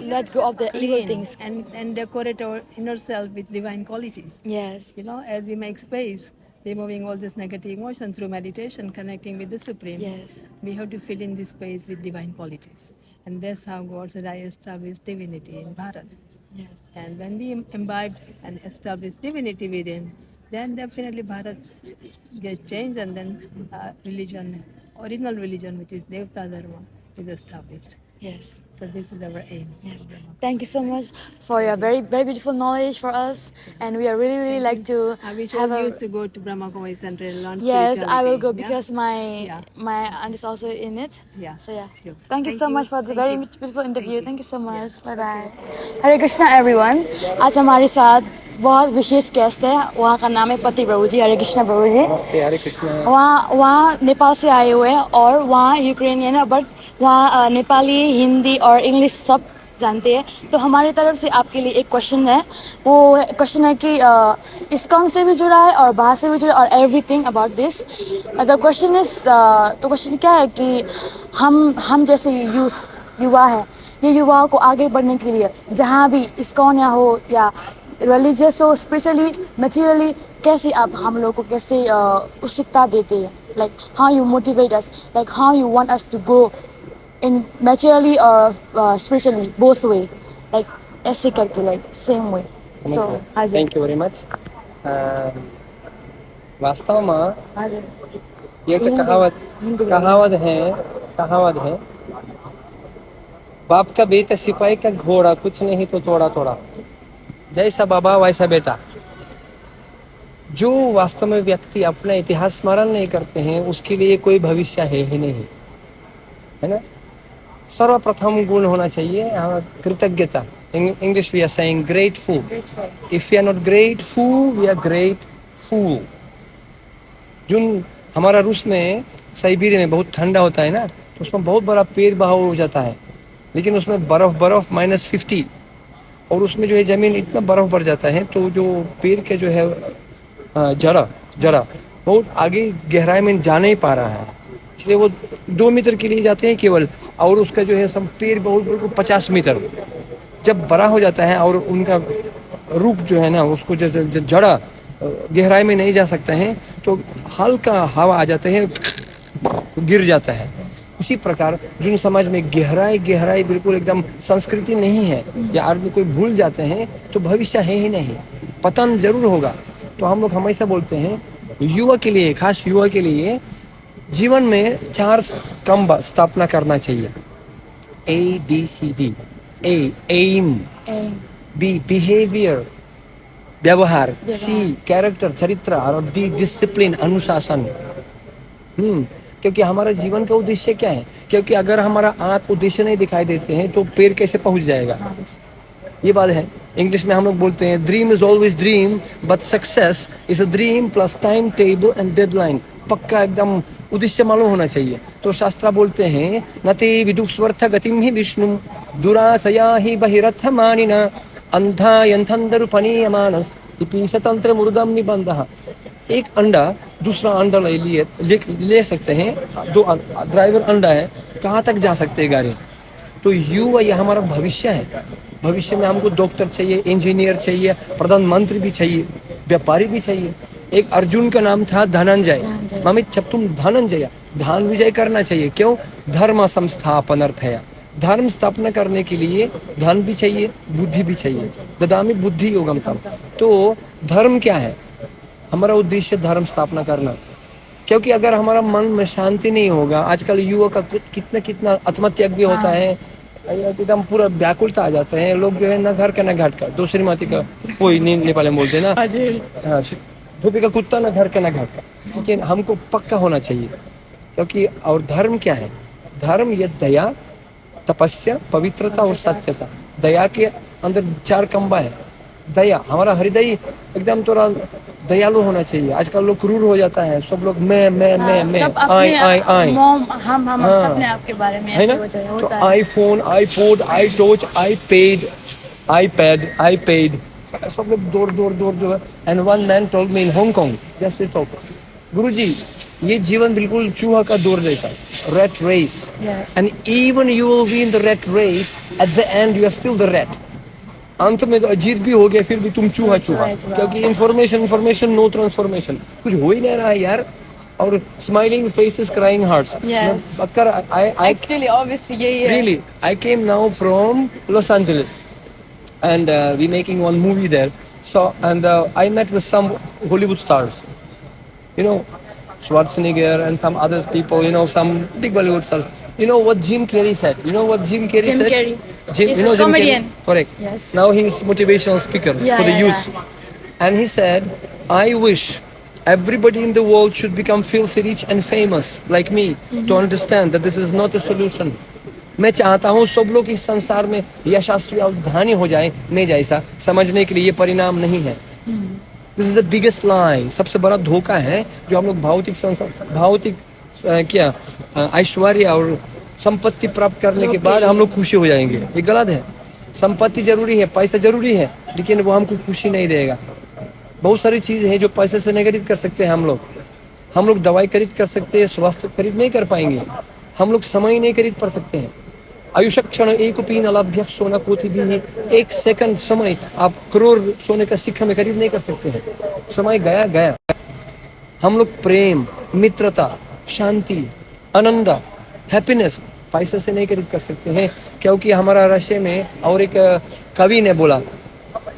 let go of the evil Clean things. and decorate our inner self with divine qualities. Yes. You know, as we make space, removing all this negative emotion through meditation, connecting with the Supreme. Yes. We have to fill in this space with divine qualities. And that's how God said, I established divinity in Bharat. Yes. And when we imbibe and establish divinity within, then definitely Bharat gets changed, and then original religion, which is Devta Dharma, is established. Yes. So this is our aim. Yes. Thank you so much for your very, very beautiful knowledge for us, and we are really, really like to I wish have all a. you to go to Brahma Kumaris and learn Yes, I will spirituality. go Yeah? because my Yeah. my aunt is also in it. Yeah. So yeah. Sure. Thank you so much for the Thank very you. beautiful interview. Thank you so much. Bye bye. Hare Krishna everyone. आज हमारे साथ बहुत विशेष guest है. वहाँ का नाम है पति प्रभु जी. हरे कृष्णा प्रभु जी. हरे कृष्णा. वहाँ नेपाल से आए हुए हैं और वहाँ यूक्रेनियन है, बट वहाँ नेपाली, हिंदी और इंग्लिश सब जानते हैं. तो हमारी तरफ से आपके लिए एक क्वेश्चन है. वो क्वेश्चन है कि इस्कॉन से भी जुड़ा है और बाहर से भी जुड़ा और everything about this. The question is, तो क्वेश्चन क्या है कि हम जैसे युवा है, ये युवाओं को आगे बढ़ने के लिए जहाँ भी इस्कॉन या हो या रिलीजियस हो, स्पिरिचुअली, मटेरियली, कैसे आप हम लोग को कैसे उत्सुकता देते हैं, like how you motivate us, like how you want us to go in materially or spiritually, both way, like ऐसे करके, like same way. So हाँ जी. Thank you very much. वास्तव में ये तो कहावत है बाप का बेटा सिपाही का घोड़ा, कुछ नहीं तो थोड़ा थोड़ा, जैसा बाबा वैसा बेटा. जो वास्तव में व्यक्ति अपना इतिहास स्मरण नहीं करते हैं उसके लिए कोई भविष्य है ही नहीं, है ना. सर्वप्रथम गुण होना चाहिए कृतज्ञता. English we are saying grateful. If you are not grateful we are great fool. जो हमारा रूस में साइबेरिया में बहुत ठंडा होता है ना, तो उसमें बहुत बड़ा पेड़ बहाव हो जाता है, लेकिन उसमें बर्फ -50, और उसमें जो है जमीन इतना बर्फ भर जाता है, तो जो पेड़ के जो है जड़ा बहुत आगे गहराई में जा नहीं पा रहा है, इसलिए वो 2 मीटर के लिए जाते हैं केवल, और उसका जो है सब पेड़ बहुत 50 मीटर जब बड़ा हो जाता है और उनका रूप जो है ना उसको जड़ा गहराई में नहीं जा सकते हैं तो हल्का हवा आ जाते हैं, गिर जाता है। उसी प्रकार जिन समाज में गहराई बिल्कुल एकदम संस्कृति नहीं है या आदमी कोई भूल जाते हैं तो भविष्य है ही नहीं, पतन जरूर होगा। तो हम लोग हमेशा बोलते हैं युवा के लिए, खास युवा के लिए जीवन में 4 स्तंभ स्थापना करना चाहिए। ABCD। A aim, B behaviour व्यवहार, C कैरेक्टर चरित्र और D डिसिप्लिन अनुशासन। क्योंकि हमारा जीवन का उद्देश्य क्या है? क्योंकि अगर हमारा आंख उद्देश्य नहीं दिखाई देते हैं तो पैर कैसे पहुंच जाएगा? ये बात है। इंग्लिश में हम लोग बोलते हैं dream is always dream but success is a dream plus time table and deadline. पक्का एकदम उद्देश्य मालूम होना चाहिए। तो शास्त्र बोलते हैं नते विदुस्वर्थ गतिम ही विष्णु दुरासया ही बहिरथ मानिना अंधा यंथंदरुपनीय मानस तंत्र मुर्दम निबंध। एक अंडा दूसरा अंडा ले सकते हैं, 2 ड्राइवर अंडा है, कहाँ तक जा सकते हैं गाड़ी? तो युवा ये हमारा भविष्य है। भविष्य में हमको डॉक्टर चाहिए, इंजीनियर चाहिए, प्रधानमंत्री भी चाहिए, व्यापारी भी चाहिए। एक अर्जुन का नाम था धनंजय। मामी जब तुम धनंजय धन विजय करना चाहिए। क्यों? धर्म संस्थापन अर्थ है। धर्म स्थापना करने के लिए धन भी चाहिए, बुद्धि भी चाहिए। ददामी बुद्धि योगम तम। तो धर्म क्या है? हमारा उद्देश्य धर्म स्थापना करना। क्योंकि अगर हमारा मन में शांति नहीं होगा, आजकल युवा का कितना आत्मत्याग भी होता है, एकदम पूरा व्याकुलता आ जाता है। लोग जो है ना घर का ना घाट का, दूसरी माती का कोई नेपाली में बोलते हैं ना, धोबी का कुत्ता ना घर का ना घाट का। लेकिन हमको पक्का होना चाहिए। क्योंकि और धर्म क्या है? धर्म ये दया, तपस्या, पवित्रता और सत्यता। दया के अंदर 4 कंबा है। दया, हमारा हृदय एकदम थोड़ा दयालु होना चाहिए। आजकल लोग क्रूर हो जाता है, सब लोग मैं आई हम सबने आपके बारे में है ना। तो आईफोन, आईपॉड, आईटॉच, आईपैड सब लोग दौड़ जो है। And one man told me in Hong Kong just we talk, गुरुजी ये जीवन बिल्कुल चूहा का दौड़ जैसा, rat race. And even you will be in the rat race, at the end you are still the rat. अंत में तो अजीत भी हो गया, फिर भी तुम चूहा। क्योंकि इन्फॉर्मेशन नो ट्रांसफॉर्मेशन, कुछ हो ही नहीं रहा है यार। और smiling faces, crying hearts. Actually, obviously, yeah. Really, I came now from Los Angeles, and we making one movie there. So, and I met with some Hollywood stars, you know, Schwarzenegger and some other people, you know, some big Bollywood stars. You know what Jim Carrey said? You know what Jim Carrey said? He's you know a Jim comedian. Carrey? Correct. Yes. Now he's motivational speaker for the youth. And he said, I wish everybody in the world should become filthy rich and famous like me to understand that this is not a solution. मैं चाहता हूँ सब लोग इस संसार में यशस्वी और धनी हो जाएं, मैं जैसा, समझने के लिए ये परिणाम नहीं है। This is the biggest lie. सबसे बड़ा धोखा है जो हम लोग भौतिक क्या ऐश्वर्य और संपत्ति प्राप्त करने के बाद हम लोग खुशी हो जाएंगे। ये गलत है। संपत्ति जरूरी है, पैसा जरूरी है, लेकिन वो हमको खुशी नहीं देगा। बहुत सारी चीजें हैं जो पैसे से नहीं खरीद कर सकते हैं हम लोग दवाई खरीद कर सकते हैं, स्वास्थ्य खरीद नहीं कर पाएंगे। हम लोग समय नहीं खरीद पा सकते हैं। आयुष्य क्षण एक पीन अलभ्य सोना कोटि भी, 1 सेकंड समय आप करोड़ सोने का सिक्का में खरीद नहीं कर सकते हैं। समय गया। हम लोग प्रेम, मित्रता, शांति, आनंद, हैप्पीनेस पैसे से नहीं खरीद कर सकते हैं। क्योंकि हमारा रशिया में और एक कवि ने बोला,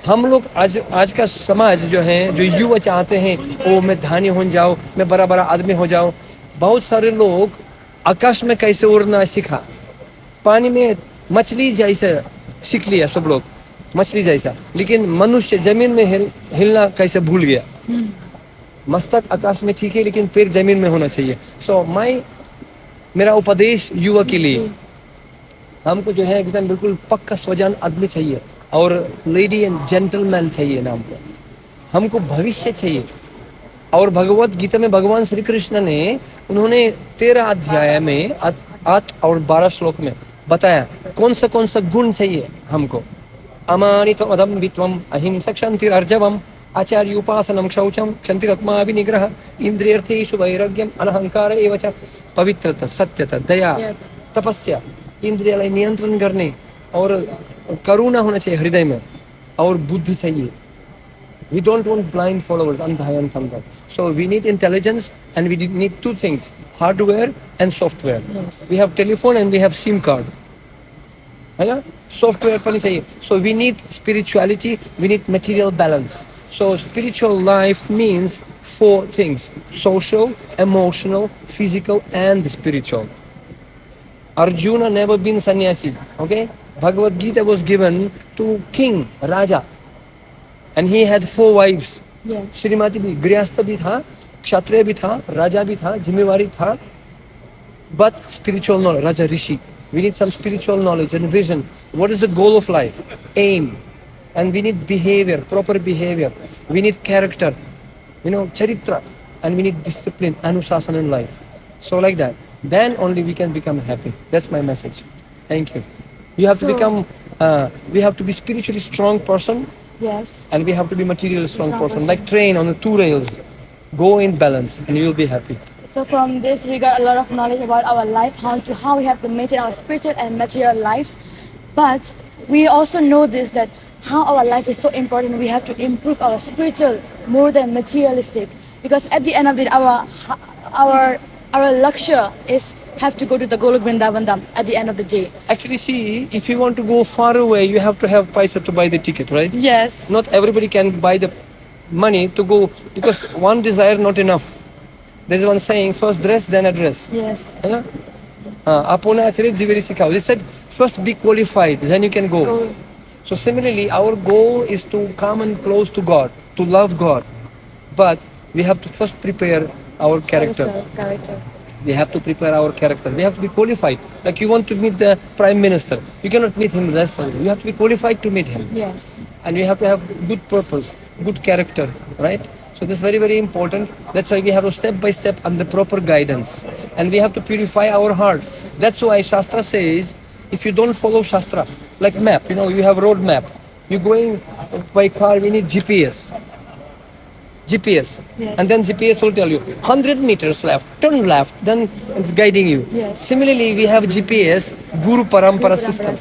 हम लोग आज का समाज जो है, जो युवा चाहते हैं वो मैं धनी हो जाऊं, मैं बड़ा आदमी हो जाऊं। बहुत सारे लोग आकाश में कैसे उड़ना सीखा, पानी में मछली जैसा सीख लिया सब लोग, मछली जैसा, लेकिन मनुष्य जमीन में हिलना कैसे भूल गया। मस्तक आकाश में ठीक है, लेकिन पैर जमीन में होना चाहिए। सो मेरा उपदेश युवा के लिए, हमको जो है एकदम बिल्कुल पक्का स्वजान आदमी चाहिए और लेडी एंड जेंटलमैन चाहिए ना। हमको भविष्य चाहिए। और भगवत गीता में भगवान श्री कृष्ण ने उन्होंने 13 अध्याय में 8 और 12 श्लोक में बताया कौन सा गुण चाहिए हमको। अमानित्वम अदम्भित्वम अहिंसा क्षान्तिरर्जवम आचार्य उपासनम शौचम क्षान्तिरात्मा विनिग्रह इंद्रियर्थेषु वैराग्यम अनहंकार एव च। पवित्रता, सत्यता, दया, तपस्या, इंद्रियालय नियंत्रण करने और करुणा होना चाहिए हृदय में और बुद्धि चाहिए. We don't want blind followers, andhayan thamda. So we need intelligence and we need two things, hardware and software. Yes. We have telephone and we have SIM card. है ना? Software पर नहीं चाहिए. So we need spirituality, we need material balance. So spiritual life means four things: social, emotional, physical, and spiritual. Arjuna never been sannyasi. Okay? Bhagavad Gita was given to king, Raja. And he had 4 wives. Yes. Shrimati भी, गृहस्थ भी था, क्षत्रिय भी था, राजा भी था, जिम्मेवारी था. But spiritual knowledge, Raja Rishi. We need some spiritual knowledge and vision. What is the goal of life? Aim. And we need behavior, proper behavior. We need character, charitra. And we need discipline, anusasana in life. So like that. Then only we can become happy. That's my message. Thank you. You have to become, we have to be spiritually strong person. Yes. And we have to be materially strong person. Like train on the 2 rails. Go in balance and you will be happy. So from this, we got a lot of knowledge about our life, how we have to maintain our spiritual and material life. But we also know this, that how our life is so important. We have to improve our spiritual more than materialistic. Because at the end of it, our lakshya is have to go to the Golok Vrindavan Dham at the end of the day. Actually, see, if you want to go far away, you have to have paisa to buy the ticket, right? Yes. Not everybody can buy the money to go, because one desire not enough. There's one saying, first dress, then address. Yes. They said, first be qualified, then you can go. So similarly, our goal is to come and close to God, to love God. But we have to first prepare our character. We have to prepare our character. We have to be qualified. Like you want to meet the Prime Minister. You cannot meet him less. You have to be qualified to meet him. Yes. And you have to have good purpose, good character, right? So that's very, very important. That's why we have to step by step and the proper guidance. And we have to purify our heart. That's why Shastra says, if you don't follow Shastra, like map, you have road map. You're going by car, we need GPS. Yes. And then GPS will tell you 100 meters left, turn left, then it's guiding you. Yes. Similarly, we have GPS, Guru Parampara system.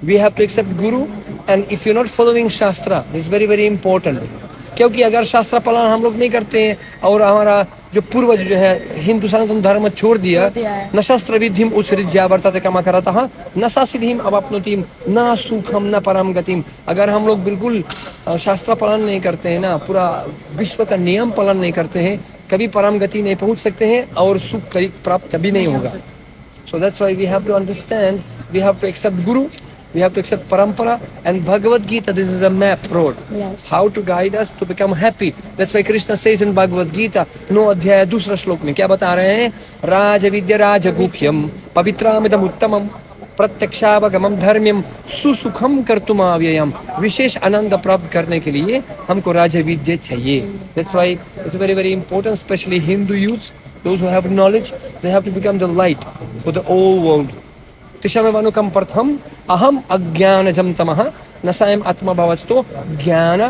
We have to accept Guru, and if you're not following Shastra, it's very, very important. क्योंकि अगर शास्त्र पालन हम लोग नहीं करते हैं और हमारा जो पूर्वज जो है हिंदू सनातन धर्म छोड़ दिया न शस्त्र विधिम उत्सृज्य वर्तते कमा करतः न सासिधिम अवाप्नोतिम न सुखम न परम गतिम. अगर हम लोग बिल्कुल शास्त्र पालन नहीं करते हैं ना, पूरा विश्व का नियम पालन नहीं करते हैं, कभी परम गति नहीं पहुंच सकते हैं और सुख प्राप्त कभी नहीं होगा. So that's why we have to understand, we have to accept Guru, we have to accept Parampara, and Bhagavad Gita, this is a map road. Yes. How to guide us to become happy. That's why Krishna says in Bhagavad Gita, 9 अध्याय दूसरा श्लोक में क्या बता रहे हैं? राज विद्या राज गुह्यम पवित्रामिदम उत्तमम प्रत्यक्षावगमम धर्म्यम सुसुखम कर्तुमाव्ययम. विशेष आनंद प्राप्त करने के लिए हमको राज विद्या चाहिए. That's why it's very, very important, especially Hindu youth, those who have knowledge, they have to become the light for the whole world. तिशमेवानुकम प्रथम अहम अज्ञानजम तमः नसायम आत्मभावस्तो ज्ञान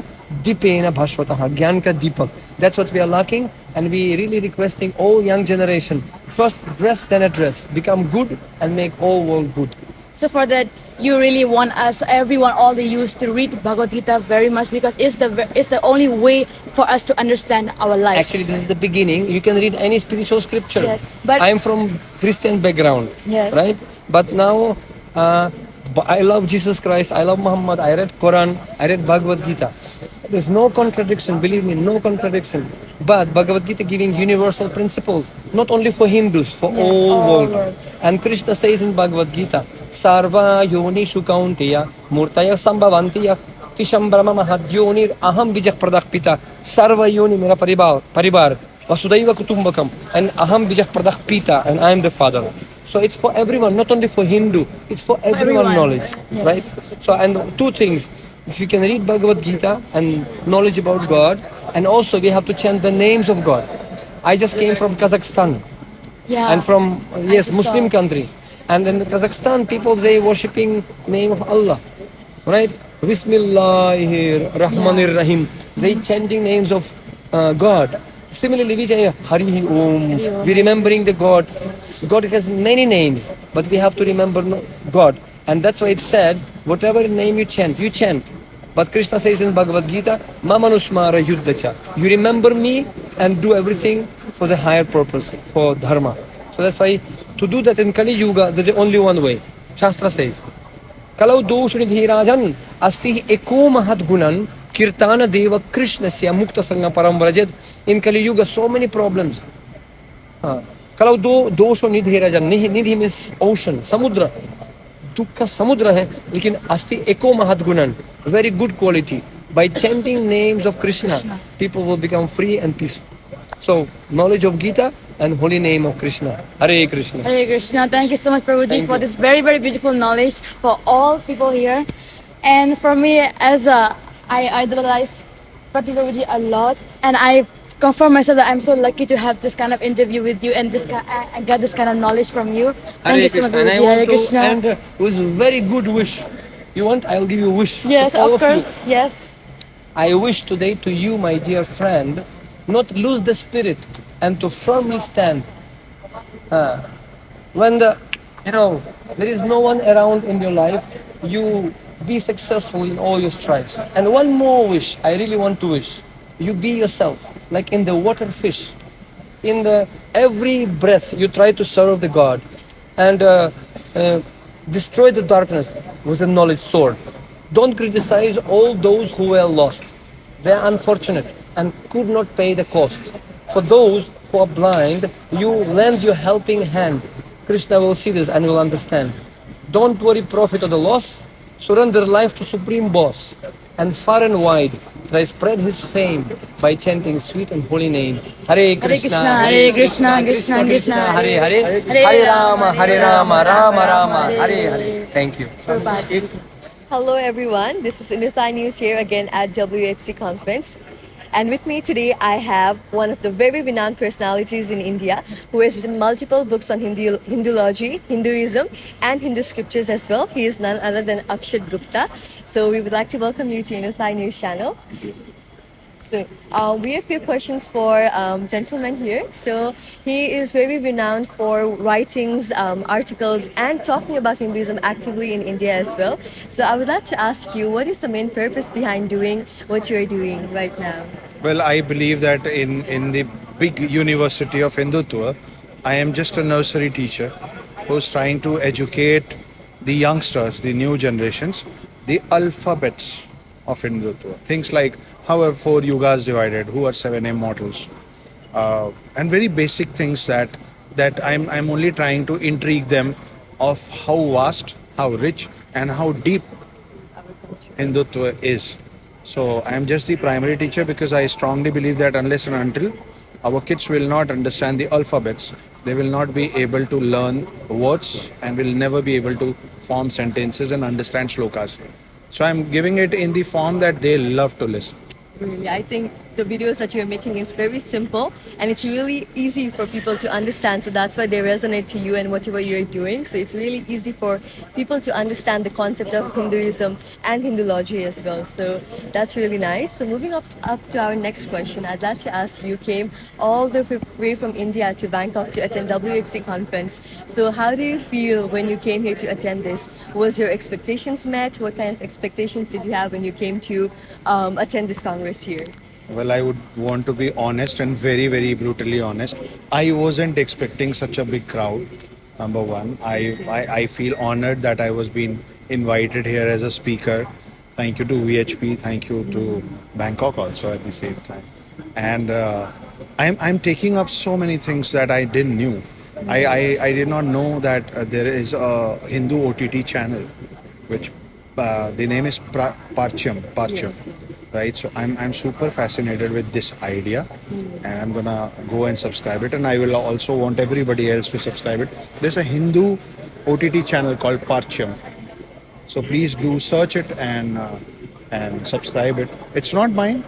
दीपेन भास्वतः. ज्ञान का दीपक. That's what we are lacking, and we really requesting all young generation, first dress then address, become good and make all world good. So for that, you really want us, everyone, all the youth, to read Bhagavad Gita very much, because it's the only way for us to understand our life. Actually, this is the beginning. You can read any spiritual scripture. Yes, but I am from Christian background, yes, right? But now I love Jesus Christ. I love Muhammad. I read Quran. I read Bhagavad Gita. There's no contradiction. Believe me, no contradiction. But Bhagavad Gita giving universal principles, not only for Hindus, for all world. And Krishna says in Bhagavad Gita, Sarva yonishu kaunteya murtaya sambhavantiyah tisham brahma mahadyonir aham bijak pradak pita. Sarva yoni mera paribar vasudaiva kutumbakam, and aham bijak pradak pita, and I am the father. So it's for everyone, not only for Hindu, it's for everyone knowledge, yes, right? So, and two things. If you can read Bhagavad Gita and knowledge about God, and also we have to chant the names of God. I just came from Kazakhstan, yeah, and from Muslim country, and in Kazakhstan people, they worshipping name of Allah, right? Bismillahir Rahmanir Rahim. They chanting names of God. Similarly, we say Hari Om. We remembering the God. God has many names, but we have to remember God. And that's why it said, Whatever name you chant, you chant. But Krishna says in Bhagavad Gita, Mamanusmara yuddhacha. You remember me and do everything for the higher purpose, for dharma. So that's why to do that in Kali Yuga, there's only one way. Shastra says, Kalau doshuni dhirajan asti eko mahat gunan kirtana deva Krishna sya mukta sangha param vrajed. In Kali Yuga, so many problems. Kalau dosho nidhirajan, nidhi means ocean, samudra. दुख समुद्र है लेकिन अस्ति एको महत गुणन very good quality. By chanting names of Krishna, people will become free and peaceful. So knowledge of Gita and holy name of Krishna. Hare Krishna. Hare Krishna. Thank you so much, Prabhuji, for this very, very beautiful knowledge for all people here. And for me, as I idolize Pati Prabhuji a lot, and I confirm myself that I'm so lucky to have this kind of interview with you, and I got this kind of knowledge from you. Thank you so much, Prabhuji. Hare Krishna. And it was a very good wish. You want? I'll give you a wish. Yes, of course. Yes. I wish today to you, my dear friend, not lose the spirit and to firmly stand. When there is no one around in your life, you be successful in all your strives. And one more wish, I really want to wish. You be yourself, like in the water fish. In the every breath, you try to serve the God and destroy the darkness with a knowledge sword. Don't criticize all those who were lost. They are unfortunate and could not pay the cost. For those who are blind, you lend your helping hand. Krishna will see this and will understand. Don't worry profit or the loss. Surrender life to Supreme Boss. And far and wide, try spread his fame by chanting sweet and holy name. Hare Krishna, Hare Krishna, Krishna Krishna, Hare Hare, Hare Rama, Rama Rama, Hare Hare. Thank you. Hello everyone, this is Inithai News here again at WHC Conference. And with me today I have one of the very renowned personalities in India who has written multiple books on Hindology, Hinduism and Hindu scriptures as well. He is none other than Akshat Gupta. So we would like to welcome you to Inithai News channel. So we have a few questions for gentleman here. So he is very renowned for writings, articles and talking about Hinduism actively in India as well. So I would like to ask you, what is the main purpose behind doing what you're doing right now? Well, I believe that in the big university of Hindutva, I am just a nursery teacher who's trying to educate the youngsters, the new generations, the alphabets of Hindutva. Things like how are 4 yugas divided, who are 7 immortals, and very basic things that I'm only trying to intrigue them of how vast, how rich, and how deep Hindutva is. So I am just the primary teacher because I strongly believe that unless and until our kids will not understand the alphabets, they will not be able to learn words and will never be able to form sentences and understand shlokas. So I'm giving it in the form that they love to listen. Really, I think the videos that you're making is very simple and it's really easy for people to understand. So that's why they resonate to you and whatever you're doing. So it's really easy for people to understand the concept of Hinduism and Hindology as well. So that's really nice. So moving up to our next question, I'd like to ask you, came all the way from India to Bangkok to attend WHC conference. So how do you feel when you came here to attend this? Was your expectations met? What kind of expectations did you have when you came to attend this congress here? Well, I would want to be honest and very, very brutally honest. I wasn't expecting such a big crowd, number one. I feel honored that I was being invited here as a speaker. Thank you to VHP, thank you to Bangkok also at the same time. And I'm taking up so many things that I didn't knew. I did not know that there is a Hindu OTT channel, which the name is Parcham. Yes. Right, so I'm super fascinated with this idea and I'm gonna go and subscribe it, and I will also want everybody else to subscribe it. There's a Hindu OTT channel called Parcham, so please do search it and subscribe it. It's not mine,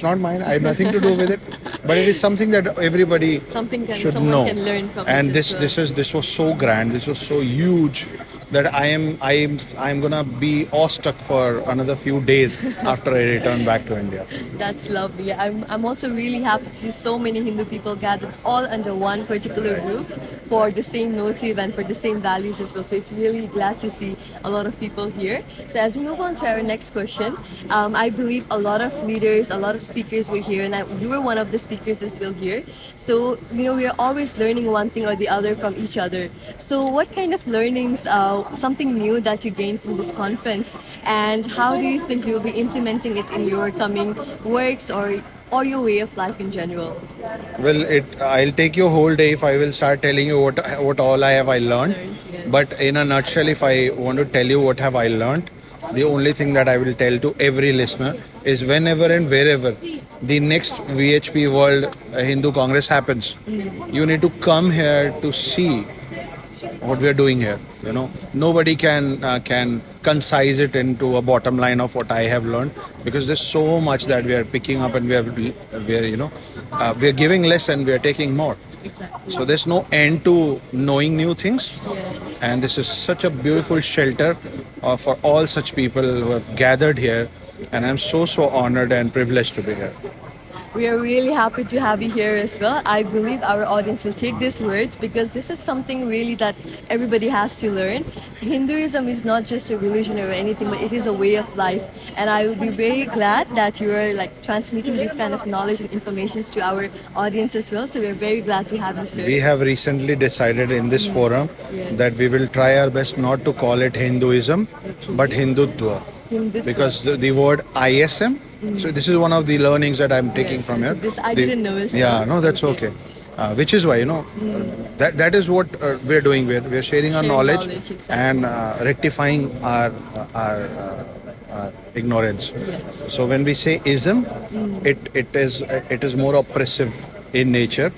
I have nothing to do with it, but it is something that everybody should know. Can learn from and it this was so grand, this was so huge, that I'm gonna be awestruck for another few days after I return back to India. That's lovely. I'm also really happy to see so many Hindu people gathered all under one particular roof for the same motive and for the same values as well. So it's really glad to see a lot of people here. So as we move on to our next question, I believe a lot of leaders, a lot of speakers were here, and you were one of the speakers as well here. So we are always learning one thing or the other from each other. So what kind of learnings, something new that you gained from this conference, and how do you think you'll be implementing it in your coming works or your way of life in general? Well, I'll take you a whole day if I will start telling you what all I learned. But in a nutshell, if I want to tell you what have I learned, the only thing that I will tell to every listener is whenever and wherever the next VHP World Hindu Congress happens, you need to come here to see what we are doing here. Nobody can concise it into a bottom line of what I have learned, because there's so much that we are picking up, and we are giving less and we are taking more. Exactly. So there's no end to knowing new things. Yes. And this is such a beautiful shelter for all such people who have gathered here, and I'm so honored and privileged to be here. We are really happy to have you here as well. I believe our audience will take these words, because this is something really that everybody has to learn. Hinduism is not just a religion or anything, but it is a way of life. And I will be very glad that you are transmitting this kind of knowledge and information to our audience as well. So we are very glad to have you, sir. We have recently decided in this forum that we will try our best not to call it Hinduism, but Hindutva. Because the word ISM, so this is one of the learnings that I'm taking from here. This I didn't know as well. Yeah, no, that's okay. Which is why, that is what we're doing. We're sharing our knowledge exactly. and rectifying our ignorance. Yes. So when we say ism, it is more oppressive in nature.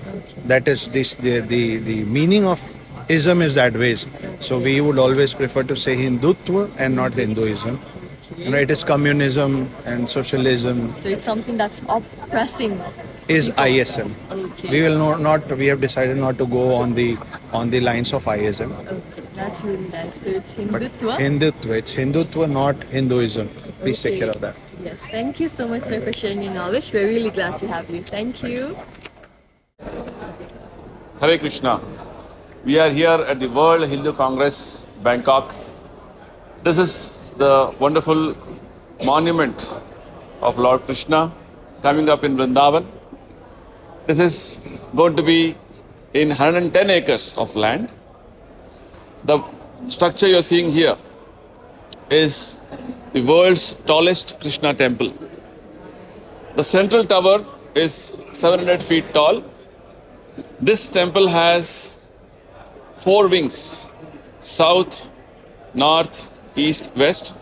That is the meaning of ism is that ways. So we would always prefer to say Hindutva and not Hinduism. It is communism and socialism. So it's something that's oppressing. Is people. ISM. Okay. We will not. We have decided not to go on the lines of ISM. Okay, that's really nice. So it's But Hindutva. Hindutva. It's Hindutva, not Hinduism. Please take care of that. Yes, thank you so much, sir, for sharing your knowledge. We're really glad to have you. Thank you. Hare Krishna. We are here at the World Hindu Congress, Bangkok. This is the wonderful monument of Lord Krishna coming up in Vrindavan. This is going to be in 110 acres of land. The structure you're seeing here is the world's tallest Krishna temple. The central tower is 700 feet tall. This temple has 4 wings: south, north, east, west.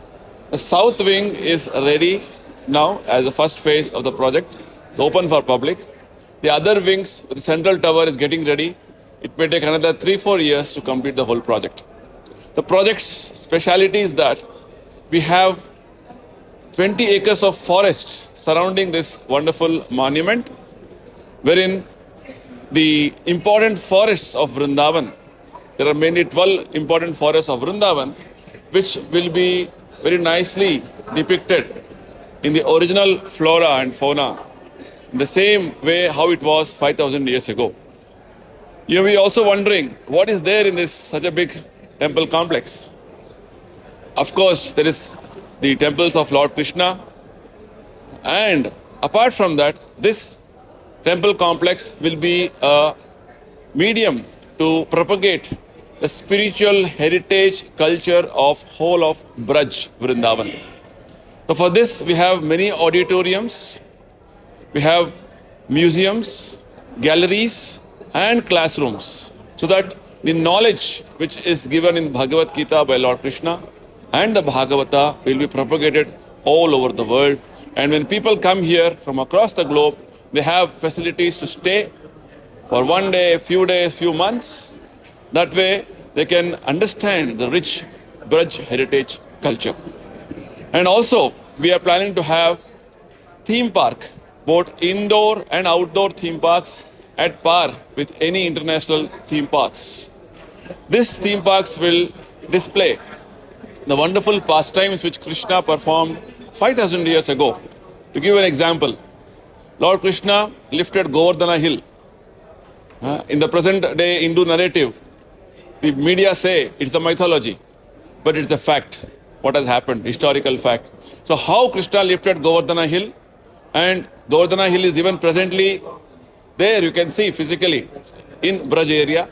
The south wing is ready now as the first phase of the project, open for public. The other wings, the central tower is getting ready. It may take another 3-4 years to complete the whole project. The project's speciality is that we have 20 acres of forest surrounding this wonderful monument, wherein the important forests of Vrindavan, there are mainly 12 important forests of Vrindavan, which will be very nicely depicted in the original flora and fauna, in the same way how it was 5,000 years ago. You may be also wondering, what is there in this such a big temple complex? Of course, there is the temples of Lord Krishna, and apart from that, this temple complex will be a medium to propagate the spiritual heritage culture of whole of Braj, Vrindavan. So for this, we have many auditoriums, we have museums, galleries, and classrooms, so that the knowledge which is given in Bhagavad Gita by Lord Krishna and the Bhagavata will be propagated all over the world. And when people come here from across the globe, they have facilities to stay for 1 day, few days, few months. That way, they can understand the rich Braj heritage culture. And also, we are planning to have theme park, both indoor and outdoor theme parks at par with any international theme parks. These theme parks will display the wonderful pastimes which Krishna performed 5,000 years ago. To give an example, Lord Krishna lifted Govardhana hill. In the present day Hindu narrative, the media say it's a mythology, but it's a fact. What has happened, historical fact. So how Krishna lifted Govardhana hill, and Govardhana hill is even presently there, you can see physically in Braj area.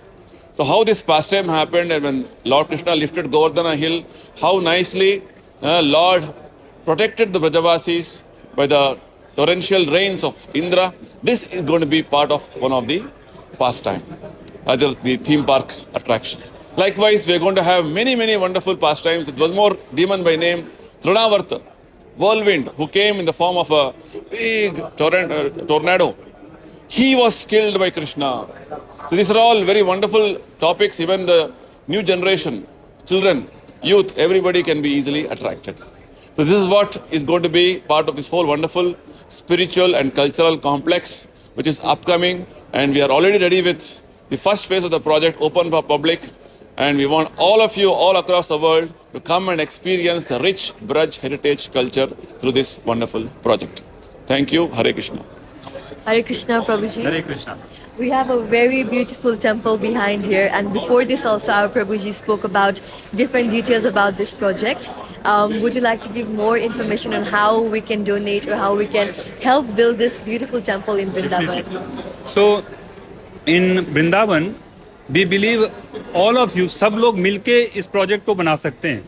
So how this pastime happened, and when Lord Krishna lifted Govardhana hill, how nicely Lord protected the Brajavasis by the torrential rains of Indra. This is going to be part of one of the pastime, either the theme park attraction. Likewise, we are going to have many, many wonderful pastimes. It was more demon by name, Trinavarta, whirlwind, who came in the form of a big tornado. He was killed by Krishna. So these are all very wonderful topics. Even the new generation, children, youth, everybody can be easily attracted. So this is what is going to be part of this whole wonderful spiritual and cultural complex which is upcoming, and we are already ready with the first phase of the project open for public, and we want all of you all across the world to come and experience the rich Braj heritage culture through this wonderful project. Thank you. Hare Krishna. Hare Krishna, Prabhuji. Hare Krishna. We have a very beautiful temple behind here, and before this also our Prabhuji spoke about different details about this project. Would you like to give more information on how we can donate or how we can help build this beautiful temple in Vrindavan? So, in Vrindavan, we believe all of you, सब लोग मिलके इस project को बना सकते हैं.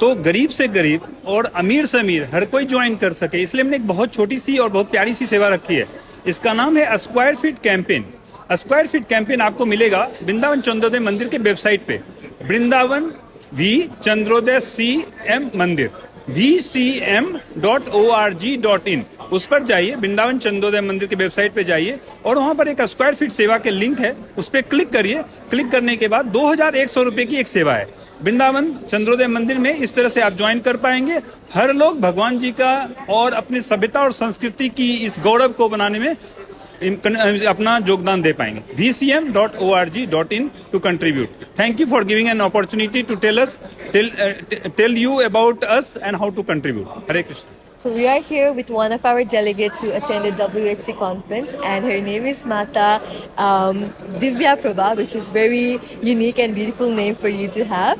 तो गरीब से गरीब और अमीर से अमीर हर कोई ज्वाइन कर सके, इसलिए हमने एक बहुत छोटी सी और बहुत प्यारी सी सेवा रखी है. इसका नाम है square feet campaign. Square feet campaign आपको मिलेगा वृंदावन चंद्रोदय मंदिर के वेबसाइट पे, वृंदावन वी चंद्रोदय CM मंदिर vcm.org.in. उस पर जाइए, वृंदावन चंद्रोदय मंदिर के वेबसाइट पे जाइए और वहां पर एक स्क्वायर फीट सेवा के लिंक है, उस पर क्लिक करिए. क्लिक करने के बाद 2100 रुपए की एक सेवा है वृंदावन चंद्रोदय मंदिर में. इस तरह से आप ज्वाइन कर पाएंगे. हर लोग भगवान जी का और अपनी सभ्यता और संस्कृति की इस गौरव को बनाने में अपना योगदान दे पाएंगे. vcm.org.in to contribute. Thank you for giving an opportunity to tell you about us and how to contribute. Hare Krishna. So we are here with one of our delegates who attended WHC conference, and her name is Mata Divya Prabha, which is very unique and beautiful name for you to have.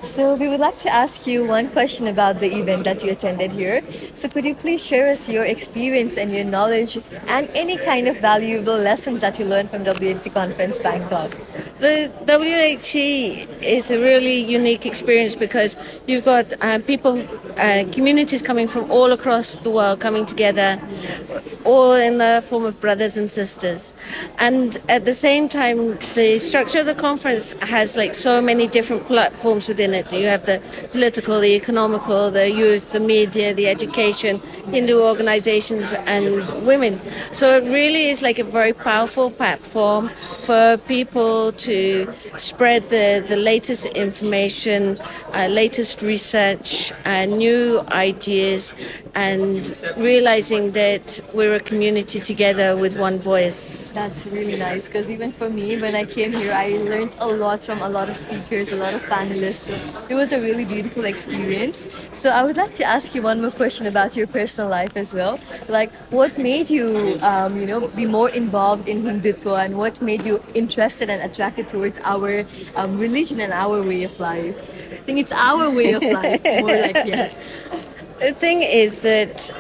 So we would like to ask you one question about the event that you attended here. So could you please share us your experience and your knowledge and any kind of valuable lessons that you learned from WHC conference Bangkok? The WHC is a really unique experience because you've got people, communities coming from all across the world coming together, all in the form of brothers and sisters. And at the same time, the structure of the conference has like so many different platforms within it. You have the political, the economical, the youth, the media, the education, Hindu organizations and women. So it really is like a very powerful platform for people to spread the latest information, latest research, new ideas, and realizing that we're a community together with one voice. That's really nice, because even for me, when I came here, I learned a lot from a lot of speakers, a lot of panelists. So it was a really beautiful experience. So I would like to ask you one more question about your personal life as well. Like, what made you, be more involved in Hindutva, and what made you interested and attracted towards our religion and our way of life? I think it's our way of life, more like, yes. The thing is that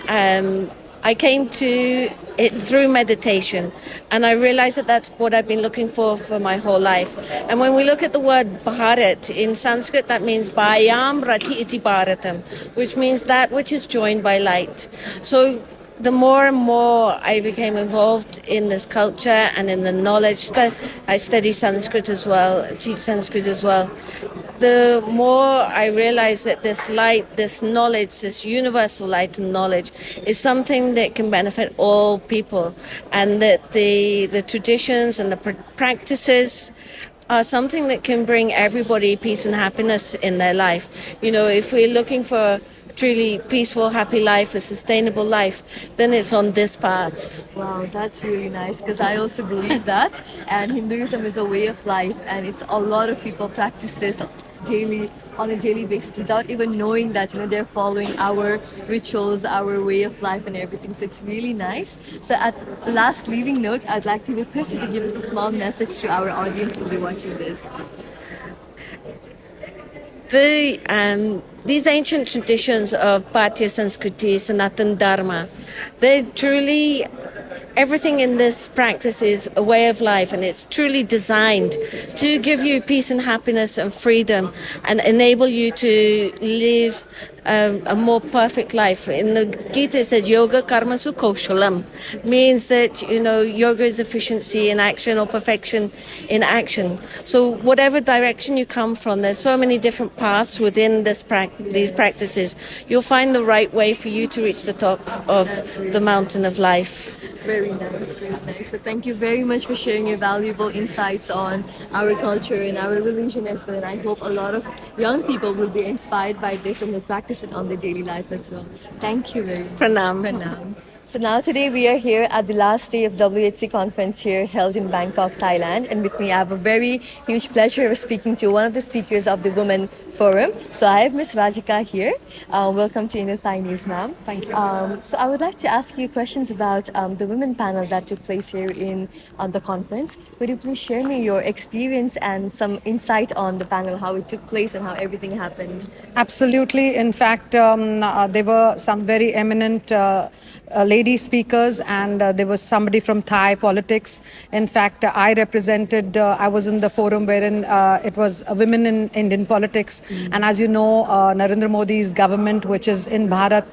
I came to it through meditation, and I realized that that's what I've been looking for my whole life. And when we look at the word Bharat in Sanskrit, that means Bhayam Rati Iti Bharatam, which means that which is joined by light. So the more and more I became involved in this culture and in the knowledge, I study Sanskrit as well, teach Sanskrit as well, the more I realized that this light, this knowledge, this universal light and knowledge is something that can benefit all people, and that the traditions and the practices are something that can bring everybody peace and happiness in their life. If we're looking for truly peaceful, happy life, a sustainable life, then it's on this path. Wow, that's really nice, because I also believe that, and Hinduism is a way of life, and it's a lot of people practice this daily, on a daily basis, without even knowing that they're following our rituals, our way of life, and everything. So it's really nice. So at the last leaving note, I'd like to request you to give us a small message to our audience who'll be watching this. These ancient traditions of Bharatiya Sanskriti, Sanatan Dharma, they're truly, everything in this practice is a way of life, and it's truly designed to give you peace and happiness and freedom and enable you to live a more perfect life. In the Gita it says yoga karmasu kaushalam, means that yoga is efficiency in action or perfection in action. So whatever direction you come from, there's so many different paths within these practices. You'll find the right way for you to reach the top of the mountain of life. Very nice, very nice. So thank you very much for sharing your valuable insights on our culture and our religion as well. And I hope a lot of young people will be inspired by this and will practice it on their daily life as well. Thank you very much. Pranam. Pranam. So now today we are here at the last day of WHC conference here held in Bangkok, Thailand. And with me I have a very huge pleasure of speaking to one of the speakers of the Women Forum. So I have Miss Rajika here. Welcome to Inner Thai News, ma'am. Thank you. So I would like to ask you questions about the women panel that took place here in the conference. Could you please share me your experience and some insight on the panel, how it took place and how everything happened? Absolutely. In fact, there were some very eminent lady speakers, and there was somebody from Thai politics. In fact, I represented, I was in the forum wherein it was women in Indian politics. And as you know, Narendra Modi's government, which is in Bharat,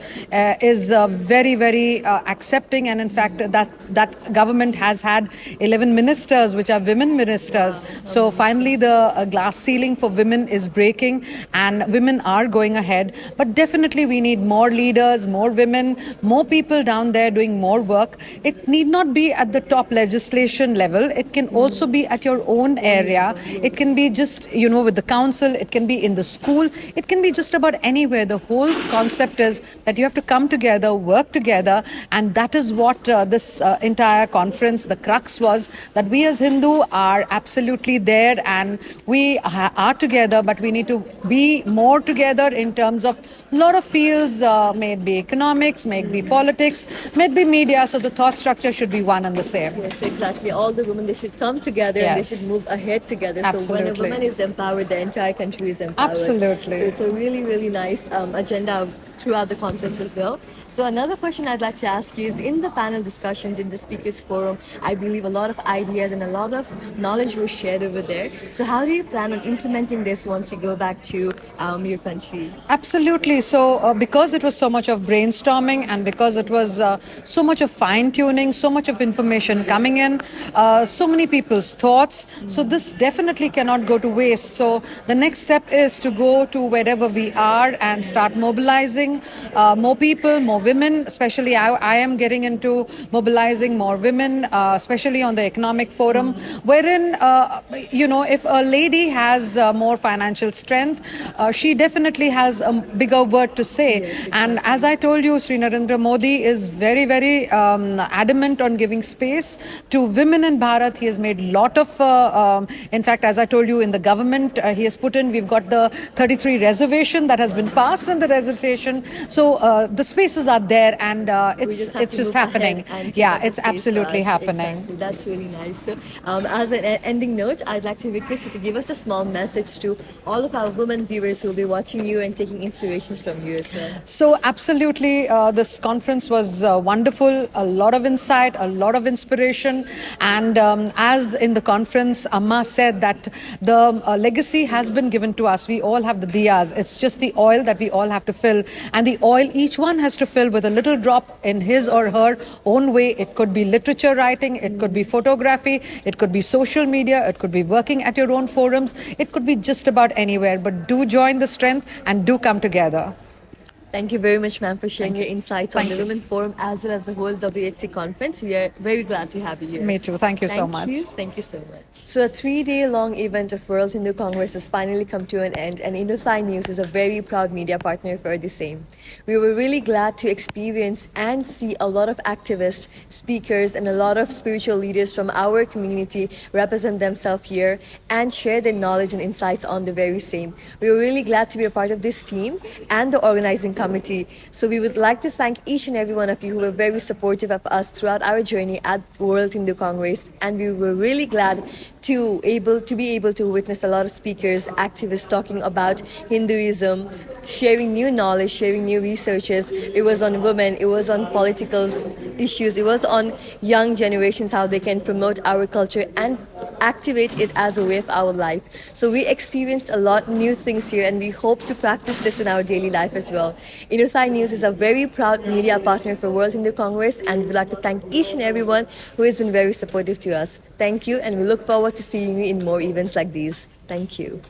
is very, very accepting. And in fact, that government has had 11 ministers, which are women ministers. So finally, the glass ceiling for women is breaking, and women are going ahead. But definitely, we need more leaders, more women, more people down there doing more work. It need not be at the top legislation level. It can also be at your own area. It can be just, with the council. It can be in the school. It can be just about anywhere. The whole concept is that you have to come together, work together. And that is what this entire conference, the crux was, that we as Hindu are absolutely there, and we are together, but we need to be more together in terms of a lot of fields, may it be economics, may it be politics, may it be media. So the thought structure should be one and the same. Yes, exactly. All the women, they should come together and they should move ahead together. Absolutely. So when a woman is empowered, the entire country is empowered. Absolutely. So it's a really, really nice agenda throughout the conference as well. So another question I'd like to ask you is, in the panel discussions, in the speakers forum, I believe a lot of ideas and a lot of knowledge was shared over there. So how do you plan on implementing this once you go back to your country? Absolutely. So because it was so much of brainstorming, and because it was so much of fine-tuning, so much of information coming in, so many people's thoughts, so this definitely cannot go to waste. So the next step is to go to wherever we are and start mobilizing more people, more women. Especially I am getting into mobilizing more women, especially on the economic forum, wherein if a lady has more financial strength, she definitely has a bigger word to say. And as I told you, Sri Narendra Modi is very, very adamant on giving space to women in Bharat. He has made a lot of, in fact, as I told you, in the government, he has put in, we've got the 33 reservation that has been passed in the reservation. So the spaces are there, and it's just happening. Yeah, it's absolutely happening. Exactly. That's really nice. So as an ending note, I'd like to request you to give us a small message to all of our women viewers who will be watching you and taking inspirations from you as well. So absolutely, this conference was wonderful. A lot of insight, a lot of inspiration. And as in the conference, Amma said that the legacy has been given to us. We all have the diyas. It's just the oil that we all have to fill. And the oil, each one has to fill with a little drop in his or her own way. It could be literature writing, it could be photography, it could be social media, it could be working at your own forums, it could be just about anywhere. But do join the strength and do come together. Thank you very much, ma'am, for sharing your insights on the Women Forum as well as the whole WHC conference. We are very glad to have you here. Me too. Thank you so much. Thank you so much. So, a 3-day-long event of World Hindu Congress has finally come to an end, and Indothai News is a very proud media partner for the same. We were really glad to experience and see a lot of activists, speakers, and a lot of spiritual leaders from our community represent themselves here and share their knowledge and insights on the very same. We were really glad to be a part of this team and the organizing committee. So we would like to thank each and every one of you who were very supportive of us throughout our journey at World Hindu Congress, and we were really glad to be able to witness a lot of speakers, activists talking about Hinduism, sharing new knowledge, sharing new researches. It was on women, it was on political issues, it was on young generations, how they can promote our culture and activate it as a way of our life. So we experienced a lot new things here, and we hope to practice this in our daily life as well. Indothai News is a very proud media partner for World Hindu Congress, and we'd like to thank each and everyone who has been very supportive to us. Thank you, and we look forward to seeing you in more events like these. Thank you.